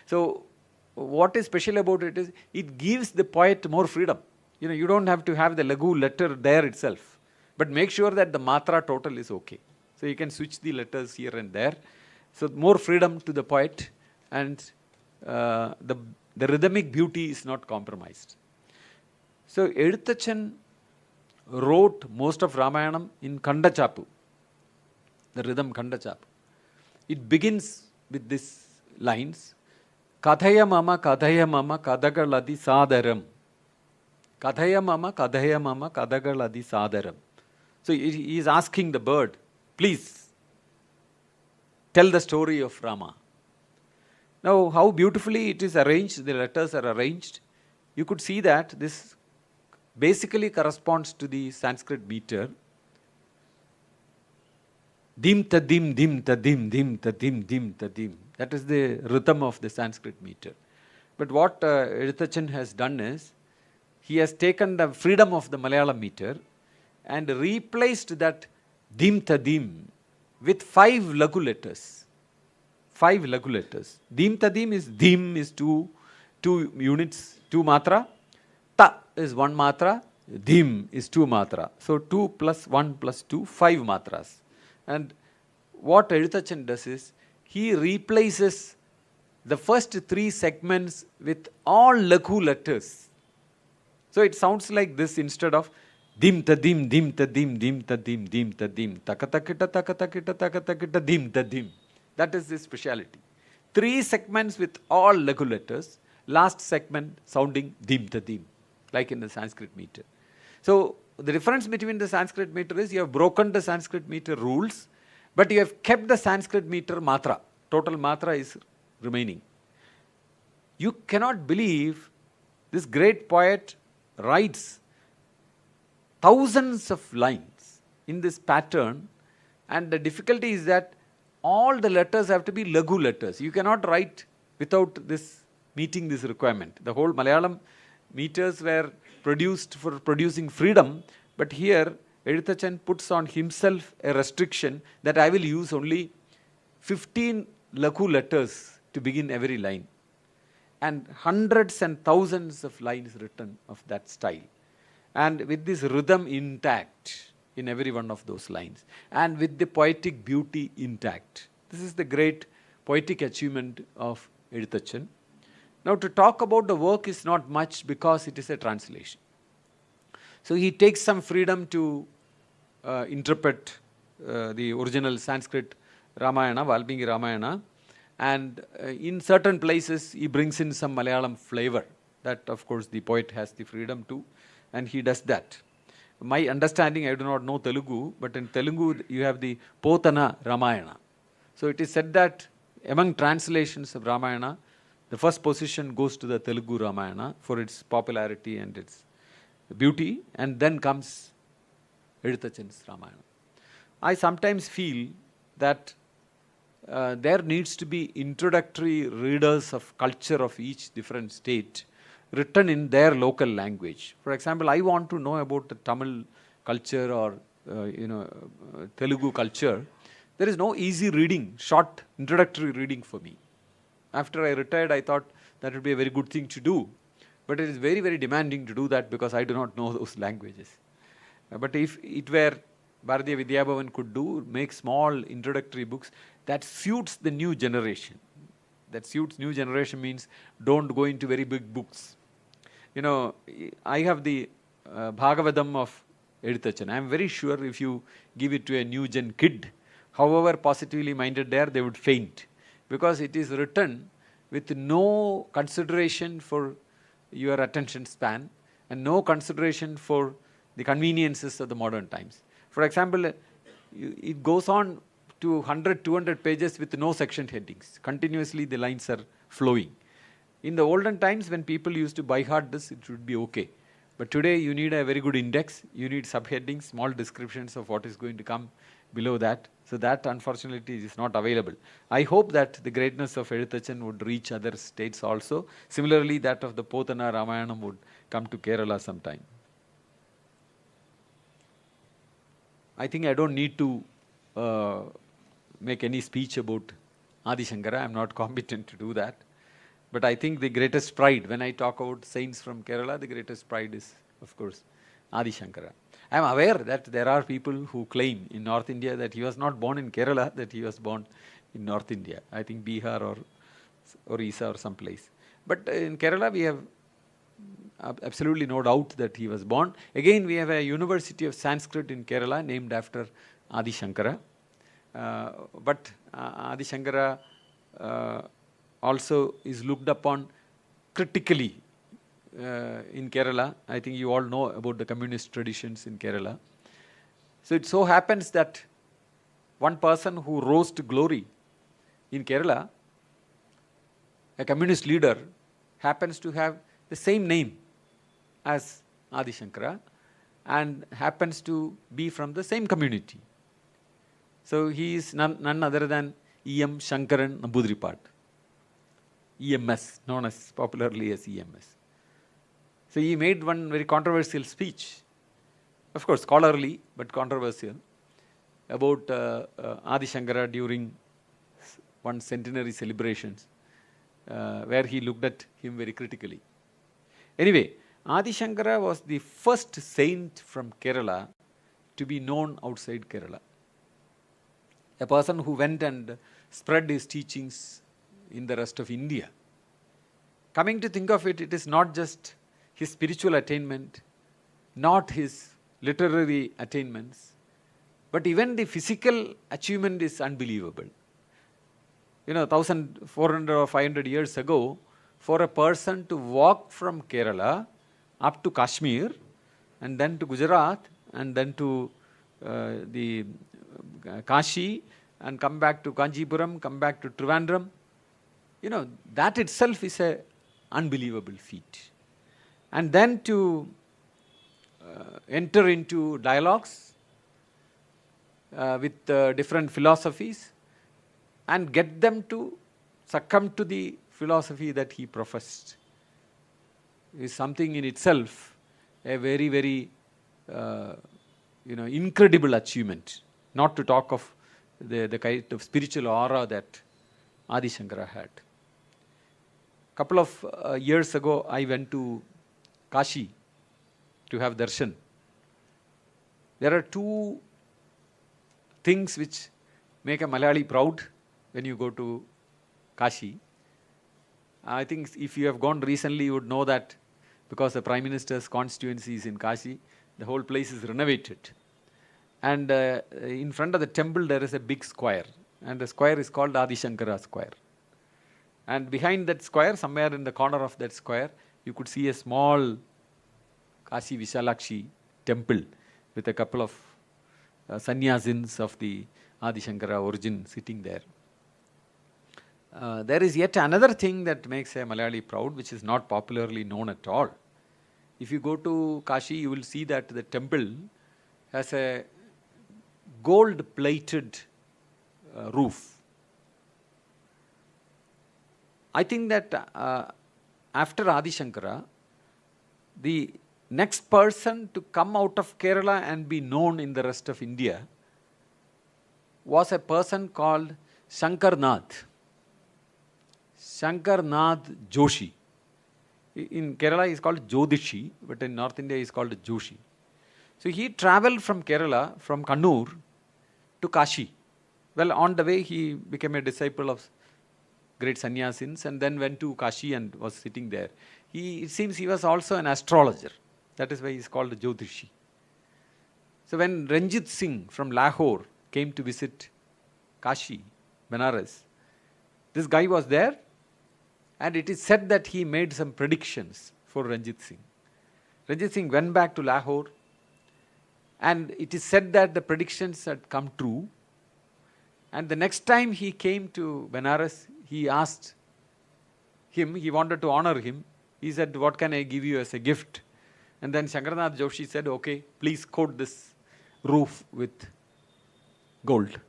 So, what is special about it is, it gives the poet more freedom. You don't have to have the lagu letter there itself, but make sure that the matra total is okay. So, you can switch the letters here and there. So, more freedom to the poet, and the rhythmic beauty is not compromised. So, Edutachan wrote most of Ramayanam in Kandachapu, the rhythm Kandachapu. It begins with these lines, Kadhaya mama kadagaladi sadaram. Kadhaya mama kadagaladi sadaram. So, he is asking the bird, please tell the story of Rama. Now, how beautifully it is arranged, the letters are arranged. You could see that this basically corresponds to the Sanskrit meter. Dim tadim, dim tadim, dim tadim, dim tadim. That is the rhythm of the Sanskrit meter. But what Edutachan has done is, he has taken the freedom of the Malayalam meter and replaced that dim tadim with 5 lagu letters. 5 lagu letters. Dim tadim is, dim is 2 units, 2 matra. Ta is 1 matra. Dim is 2 matra. So 2 plus 1 plus 2, 5 matras. And what Edutachan does is, he replaces the first 3 segments with all lagu letters. So it sounds like this instead of dim tadim, dim tadim, dim tadim, dim tadim, takatakita, takatakita, takatakita, dim tadim. That is the speciality. 3 segments with all lagu letters, last segment sounding dim tadim, like in the Sanskrit meter. So the difference between the Sanskrit meter is, you have broken the Sanskrit meter rules, but you have kept the Sanskrit meter matra. Total matra is remaining. You cannot believe this great poet writes thousands of lines in this pattern, and the difficulty is that all the letters have to be lagu letters. You cannot write without this meeting this requirement. The whole Malayalam meters were produced for producing freedom, but here Edutachan puts on himself a restriction that I will use only 15 lagu letters to begin every line, and hundreds and thousands of lines written of that style, and with this rhythm intact in every one of those lines, and with the poetic beauty intact. This is the great poetic achievement of Edutachan. Now, to talk about the work is not much because it is a translation. So he takes some freedom to interpret the original Sanskrit Ramayana, Valmiki Ramayana, and in certain places he brings in some Malayalam flavor. That, of course, the poet has the freedom to, and he does that. My understanding, I do not know Telugu, but in Telugu you have the Potana Ramayana. So it is said that among translations of Ramayana, the first position goes to the Telugu Ramayana for its popularity and its beauty, and then comes Edutachan's Ramayana. I sometimes feel that there needs to be introductory readers of culture of each different state written in their local language. For example, I want to know about the Tamil culture or Telugu culture. There is no easy reading, short introductory reading for me. After I retired, I thought that would be a very good thing to do. But it is very, very demanding to do that because I do not know those languages. But if it were Bharatiya Vidyabhavan could do, make small introductory books that suits the new generation. That suits new generation means don't go into very big books. I have the Bhagavatam of Edutachan. I am very sure if you give it to a new gen kid, however positively minded they are, they would faint. Because it is written with no consideration for your attention span and no consideration for the conveniences of the modern times. For example, it goes on to 100, 200 pages with no section headings. Continuously the lines are flowing. In the olden times when people used to by heart this, it would be okay. But today you need a very good index, you need subheadings, small descriptions of what is going to come below that. So that unfortunately is not available. I hope that the greatness of Edutachan would reach other states also. Similarly, that of the Potana Ramayanam would come to Kerala sometime. I think I don't need to make any speech about Adi Shankara. I am not competent to do that. But I think the greatest pride, when I talk about saints from Kerala, the greatest pride is, of course, Adi Shankara. I am aware that there are people who claim in North India that he was not born in Kerala, that he was born in North India. I think Bihar or Orissa or someplace. But in Kerala we have absolutely no doubt that he was born. Again, we have a University of Sanskrit in Kerala named after Adi Shankara. But Adi Shankara also is looked upon critically in Kerala. I think you all know about the communist traditions in Kerala. So it so happens that one person who rose to glory in Kerala, a communist leader, happens to have the same name as Adi Shankara and happens to be from the same community. So he is none other than E.M. Shankaran Nambudripad, EMS, known as popularly as EMS. So he made one very controversial speech, of course scholarly but controversial, about Adi Shankara during one centenary celebrations, where he looked at him very critically. Anyway, Adi Shankara was the first saint from Kerala to be known outside Kerala. A person who went and spread his teachings in the rest of India. Coming to think of it, it is not just his spiritual attainment, not his literary attainments, but even the physical achievement is unbelievable. 1400 or 500 years ago, for a person to walk from Kerala up to Kashmir and then to Gujarat and then to the Kashi and come back to Kanjipuram, come back to Trivandrum, that itself is a unbelievable feat. And then to enter into dialogues with different philosophies and get them to succumb to the philosophy that he professed is something in itself a very, very incredible achievement, not to talk of the kind of spiritual aura that Adi Shankara had. Couple of years ago, I went to Kashi to have darshan. There are two things which make a Malayali proud when you go to Kashi. I think if you have gone recently, you would know that because the Prime Minister's constituency is in Kashi, the whole place is renovated. And in front of the temple, there is a big square. And the square is called Adi Shankara Square. And behind that square, somewhere in the corner of that square, you could see a small Kashi Vishalakshi temple with a couple of sannyasins of the Adi Shankara origin sitting there. There is yet another thing that makes a Malayali proud, which is not popularly known at all. If you go to Kashi, you will see that the temple has a gold-plated roof. I think that after Adi Shankara, the next person to come out of Kerala and be known in the rest of India was a person called Shankarnath Joshi. In Kerala, he is called Jodishi, but in North India, he is called Joshi. So he traveled from Kerala, from Kannur to Kashi. Well, on the way, he became a disciple of great sannyasins and then went to Kashi and was sitting there. It seems he was also an astrologer. That is why he is called Jyotishi. So when Ranjit Singh from Lahore came to visit Kashi, Benares, this guy was there, and it is said that he made some predictions for Ranjit Singh. Ranjit Singh went back to Lahore, and it is said that the predictions had come true. And the next time he came to Benares, he asked him, he wanted to honor him. He said, "What can I give you as a gift?" And then Shankarnath Joshi said, "Okay, please coat this roof with gold."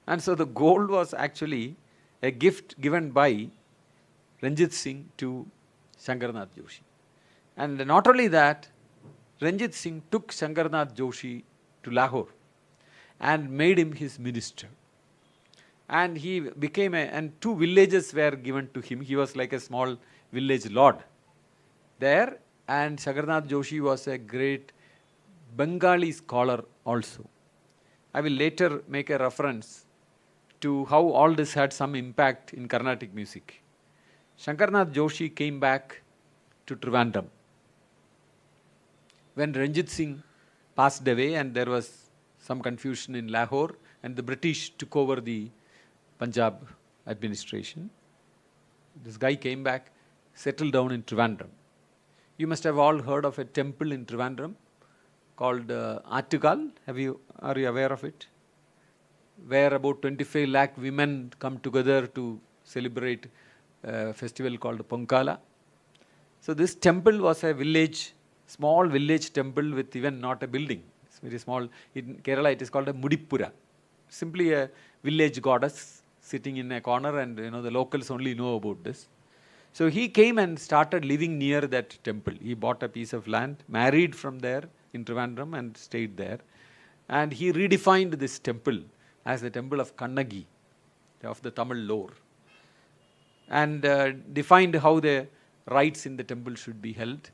And so the gold was actually a gift given by Ranjit Singh to Shankarnath Joshi. And not only that, Ranjit Singh took Shankarnath Joshi to Lahore and made him his minister. And he became and 2 villages were given to him. He was like a small village lord there. And Shankarnath Joshi was a great Bengali scholar also. I will later make a reference to how all this had some impact in Carnatic music. Shankarnath Joshi came back to Trivandrum when Ranjit Singh passed away and there was some confusion in Lahore and the British took over the Punjab administration. This guy came back, settled down in Trivandrum. You must have all heard of a temple in Trivandrum called Attukal. Are you aware of it? Where about 25 lakh women come together to celebrate a festival called Ponkala. So this temple was a village, small village temple with even not a building. It's very small. In Kerala it is called a Mudippura. Simply a village goddess sitting in a corner, and the locals only know about this. So he came and started living near that temple. He bought a piece of land, married from there in Trivandrum and stayed there. And he redefined this temple as the temple of Kannagi, of the Tamil lore. And defined how the rites in the temple should be held.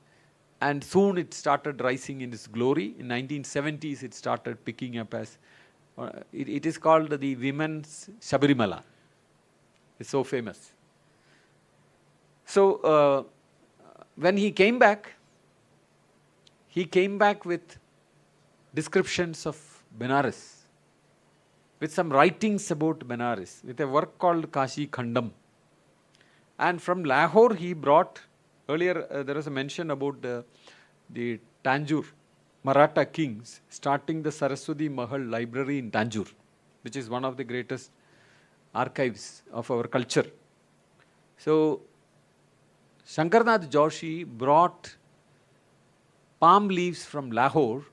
And soon it started rising in its glory. In 1970s it started picking up as, it is called the women's Shabarimala. It's so famous. So when he came back with descriptions of Benares, with some writings about Benares, with a work called Kashi Khandam. And from Lahore he brought, earlier there was a mention about the Tanjore Maratha kings starting the Saraswati Mahal library in Tanjore, which is one of the greatest archives of our culture. So Shankarnath Joshi brought palm leaves from Lahore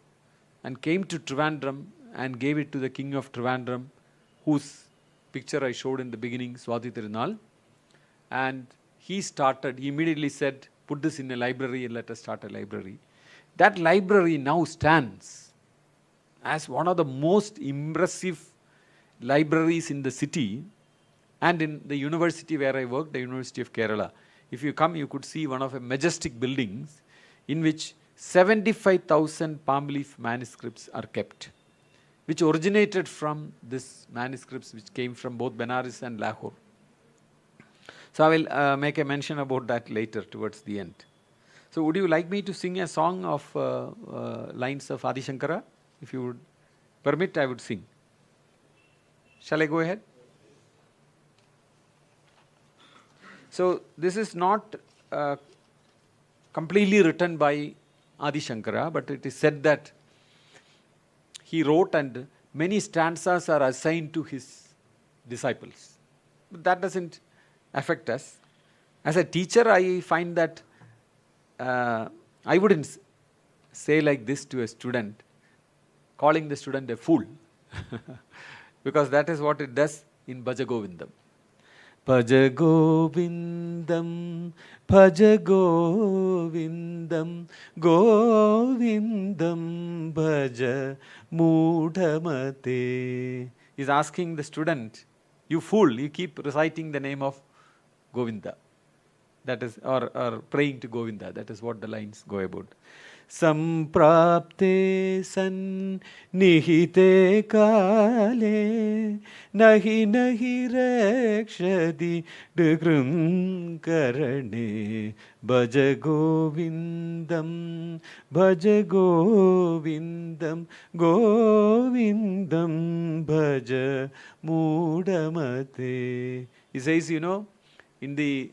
and came to Trivandrum and gave it to the king of Trivandrum, whose picture I showed in the beginning, Swati Tirunal. And he immediately said, put this in a library and let us start a library. That library now stands as one of the most impressive libraries in the city and in the university where I worked, the University of Kerala. If you come, you could see one of the majestic buildings in which 75,000 palm leaf manuscripts are kept, which originated from this manuscripts which came from both Benares and Lahore. So I will make a mention about that later towards the end. So would you like me to sing a song of lines of Adi Shankara? If you would permit, I would sing. Shall I go ahead? So this is not completely written by Adi Shankara, but it is said that he wrote and many stanzas are assigned to his disciples. But that doesn't affect us. As a teacher, I find that I wouldn't say like this to a student, calling the student a fool, because that is what it does in Bhaja Govindam. Bhaja Govindam, Bhaja Govindam, Govindam Bhaja Mudhamate. He's asking the student, you fool, you keep reciting the name of Govinda. That is, or praying to Govinda. That is what the lines go about. Samprapte san nihite kale nahi nahi rakshadi dugrum karane bhaja govindam govindam bhaja mudamate. He says, in the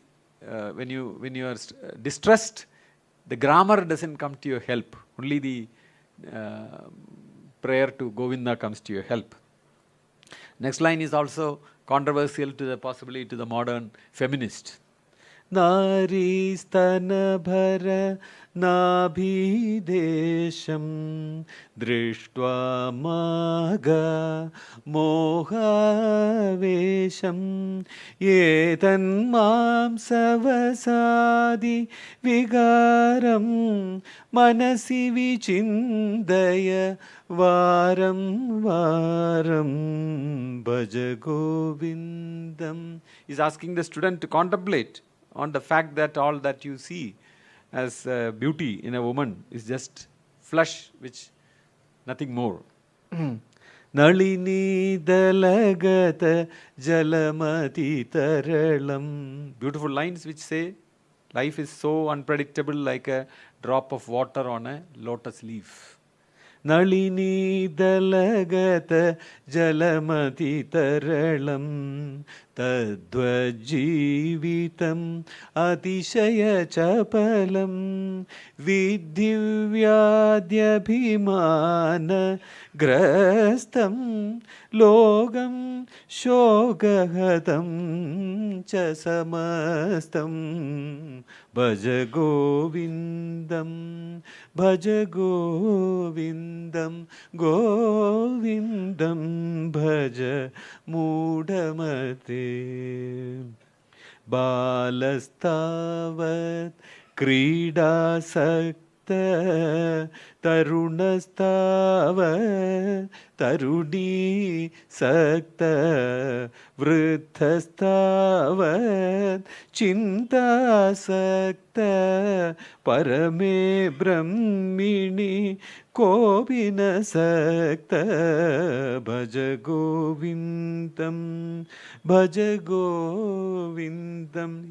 when you are distressed, the grammar doesn't come to your help. Only the prayer to Govinda comes to your help. Next line is also controversial possibly to the modern feminist. Nari stana bhara nabhidesham drishtva maga mohavesham yetan mam savasadi vigaram manasi vichindaya varam bhaja govindam. Is asking the student to contemplate on the fact that all that you see as beauty in a woman is just flesh, which nothing more. Nalini dalagata jalamati taralam. Beautiful lines which say life is so unpredictable, like a drop of water on a lotus leaf. Nalini dalagata jalamati taralam tadvajivitam atishaya chapalam vidhivyadhyabhimana grastam logam shogahatam cha samastam bhaja govindam govindam bhaja mudamate. Balastavat kridasakta tarunastavat tarudi sakta vrithastavat chintasakta parame brahmini kobina sakta bhaja govindam. He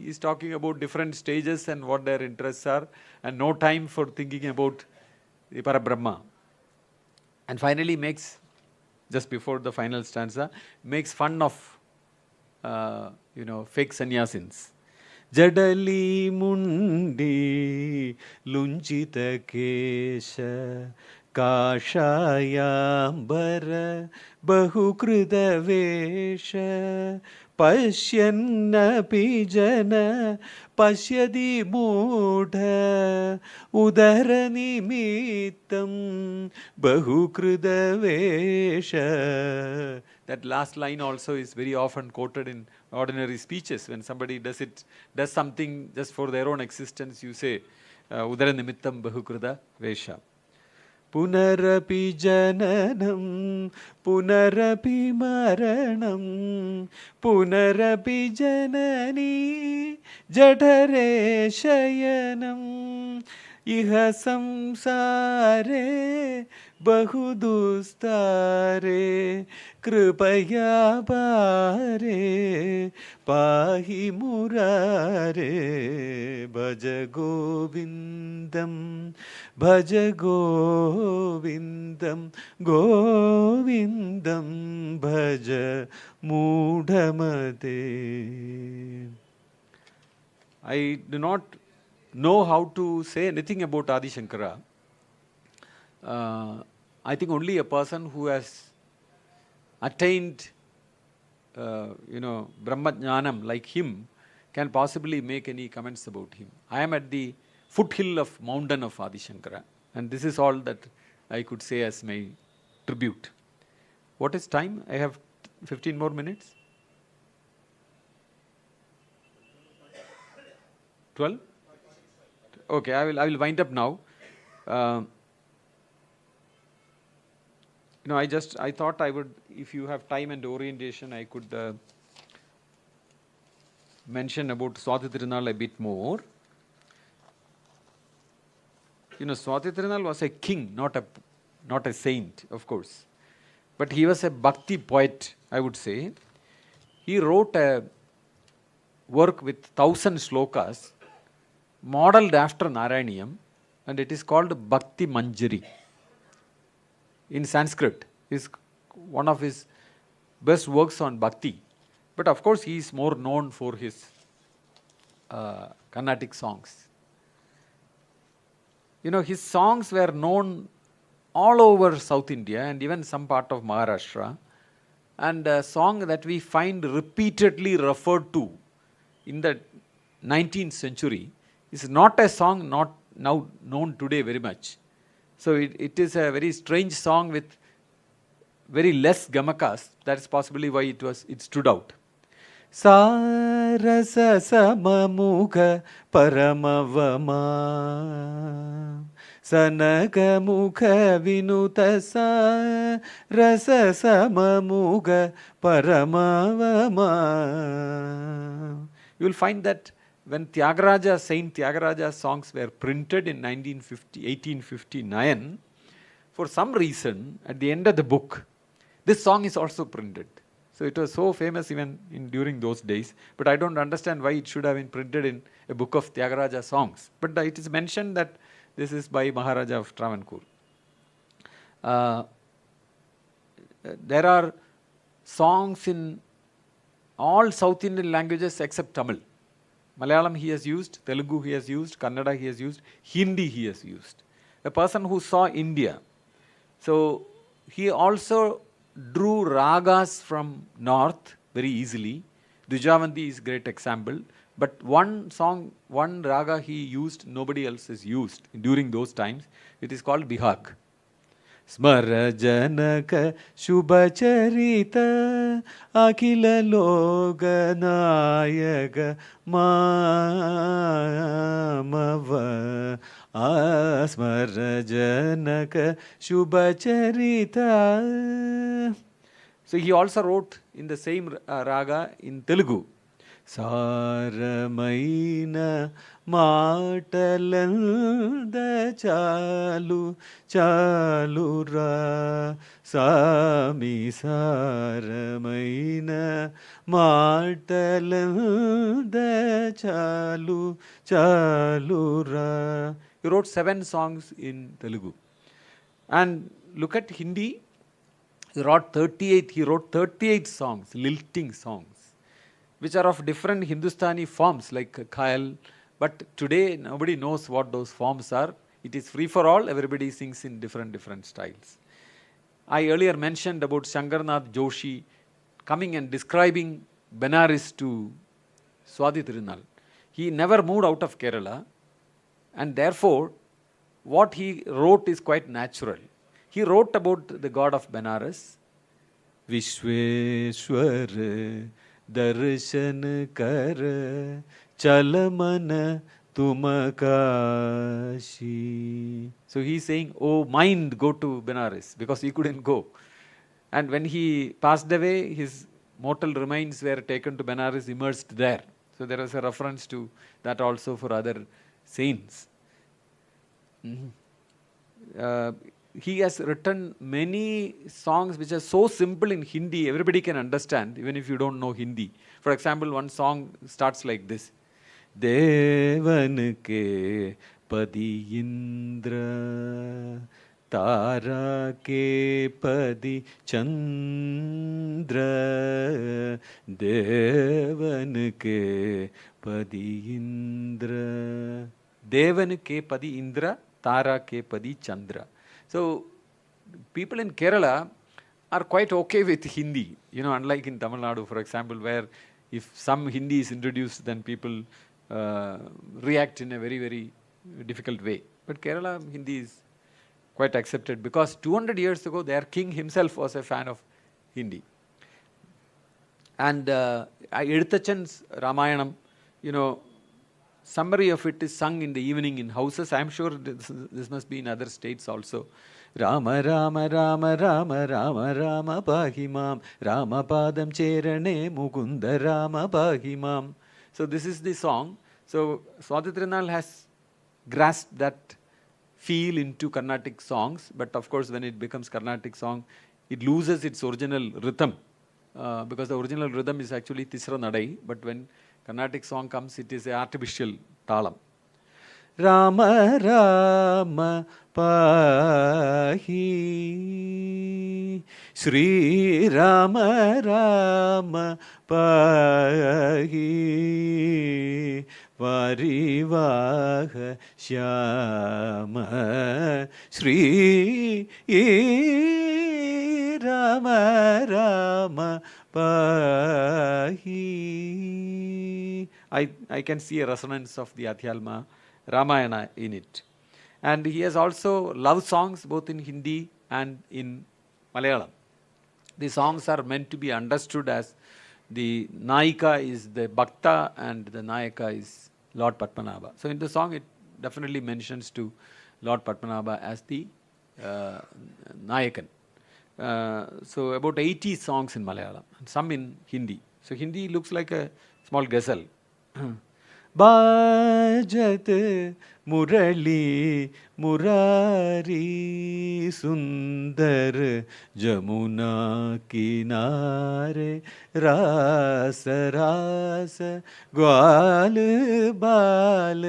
is talking about different stages and what their interests are, and no time for thinking about the Parabrahma. And finally makes, just before the final stanza, makes fun of fake sannyasins. Jadali mundi lunchita kesha kashayambara bahukrita vesha पश्यन्नपि जन पश्यति मूढ उदरनिमित्तं बहुकृतवेष. That last line also is very often quoted in ordinary speeches. When somebody does something just for their own existence, you say, Udara nimittam bahukruta vesha. पुनरपि जननं पुनरपि मरणं पुनरपि जननी जठरे शयनम् इह संसारे बहुदुस्तारे कृपया पारे पाहि मुरारे भज गोविन्दं भज गोविन्दं गोविन्दं भज मूढमते. I do not know how to say anything about Adi Shankara. I think only a person who has attained, Brahma Jnanam like him can possibly make any comments about him. I am at the foothill of mountain of Adi Shankara, and this is all that I could say as my tribute. What is time? I have 15 more minutes. 12? Okay, I will wind up now. I thought I would, if you have time and orientation, I could mention about Swati Tirunal a bit more. Swati Tirunal was a king, not a saint, of course. But he was a bhakti poet, I would say. He wrote a work with 1,000 slokas, modeled after Narayaniyam, and it is called Bhakti Manjari. In Sanskrit, is one of his best works on bhakti. But of course, he is more known for his Carnatic songs. His songs were known all over South India and even some part of Maharashtra. And a song that we find repeatedly referred to in the 19th century is not a song not now known today very much. So it is a very strange song with very less gamakas. That's possibly why it stood out. Sarasa samamukha paramavama Sanaka mukha vinuta sarasa samamukha paramavama. You will find that when Saint Tyagaraja's songs were printed in 1859, for some reason, at the end of the book, this song is also printed. So it was so famous even during those days, but I don't understand why it should have been printed in a book of Tyagaraja songs. But it is mentioned that this is by Maharaja of Travancore. There are songs in all South Indian languages except Tamil. Malayalam he has used, Telugu he has used, Kannada he has used, Hindi he has used. A person who saw India. So he also drew ragas from north very easily. Dujavanti is a great example. But one raga he used, nobody else has used during those times. It is called Bihag. Smara janaka shubhacharita akila loganayaka mamava asmara janaka shubhacharita. So he also wrote in the same raga in Telugu. Saramaina Matalanda Chalu Chalura Sami Saramaina Matalanda Chalu Chalura. He wrote 7 songs in Telugu. And look at Hindi. He wrote 38 songs, lilting songs, which are of different Hindustani forms like Khayal. But today nobody knows what those forms are. It is free for all. Everybody sings in different styles. I earlier mentioned about Shankarnath Joshi coming and describing Benares to Swadhi Tirunal. He never moved out of Kerala, and therefore what he wrote is quite natural. He wrote about the god of Benares. Vishweshwar दर्शन कर चल मन तुम Kashi. So he is saying, oh mind, go to Benares, because he couldn't go. And when he passed away, his mortal remains were taken to Benares, immersed there. So there is a reference to that also for other saints. He has written many songs which are so simple in Hindi, everybody can understand, even if you don't know Hindi. For example, one song starts like this. देवन के पति इंद्र तारा के पति चंद्र देवन के पति Indra. Devan ke padi Indra, Tara ke padi Chandra. So, people in Kerala are quite okay with Hindi. Unlike in Tamil Nadu, for example, where if some Hindi is introduced, then people react in a very, very difficult way. But Kerala Hindi is quite accepted because 200 years ago, their king himself was a fan of Hindi. And Edutachan's Ramayanam, summary of it is sung in the evening in houses. I am sure this must be in other states also. Rama Rama Rama Rama Rama Rama Pahimam Rama Padam Cherane Mukunda Rama Pahimam. So this is the song. So Swadhi Tirunal has grasped that feel into Carnatic songs, but of course when it becomes Carnatic song, it loses its original rhythm because the original rhythm is actually Tisra Nadai, but when Carnatic song comes, it is an artificial talam. Rama Rama Pahi Sri Rama Rama Pahi Varivaha Shyama Sri Rama Rama Pahi. I can see a resonance of the Adhyalma Ramayana in it. And he has also love songs both in Hindi and in Malayalam. The songs are meant to be understood as the Naika is the Bhakta and the Nayaka is Lord Padmanabha. So in the song it definitely mentions to Lord Padmanabha as the Nayakan. So about 80 songs in Malayalam and some in Hindi. So Hindi looks like a small ghazal. बाजत मुरली मुरारी सुंदर जमुना किनारे रास रास ग्वाल बाल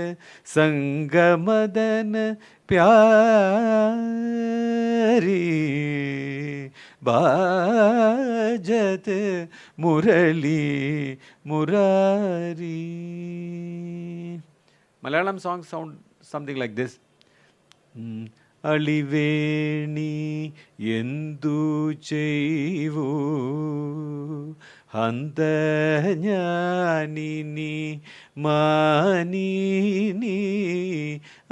संग मदन प्यारी बाजत मुरली Murari. Malayalam songs sound something like this. Aliveni endu cheivu handanyani manini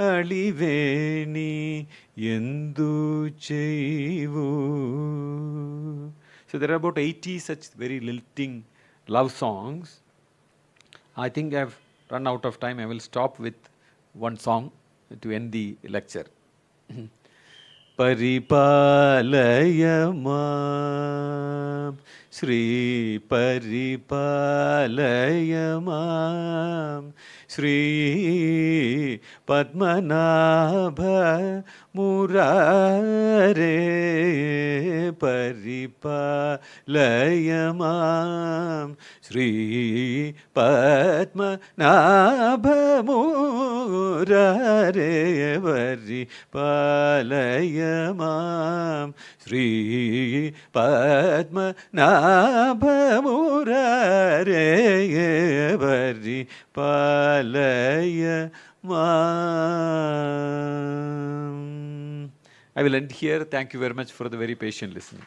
aliveni endu cheivu. So there are about 80 such very lilting love songs. I think I've run out of time. I will stop with one song to end the lecture. Paripalaya mam Sri Paripalaya mam Sri Padmanabha Murare Paripalaya mam Sri Padmanabha Murare Paripalaya mam Sri Padmanabha Murare Paripalaya mam. I will end here. Thank you very much for the very patient listening.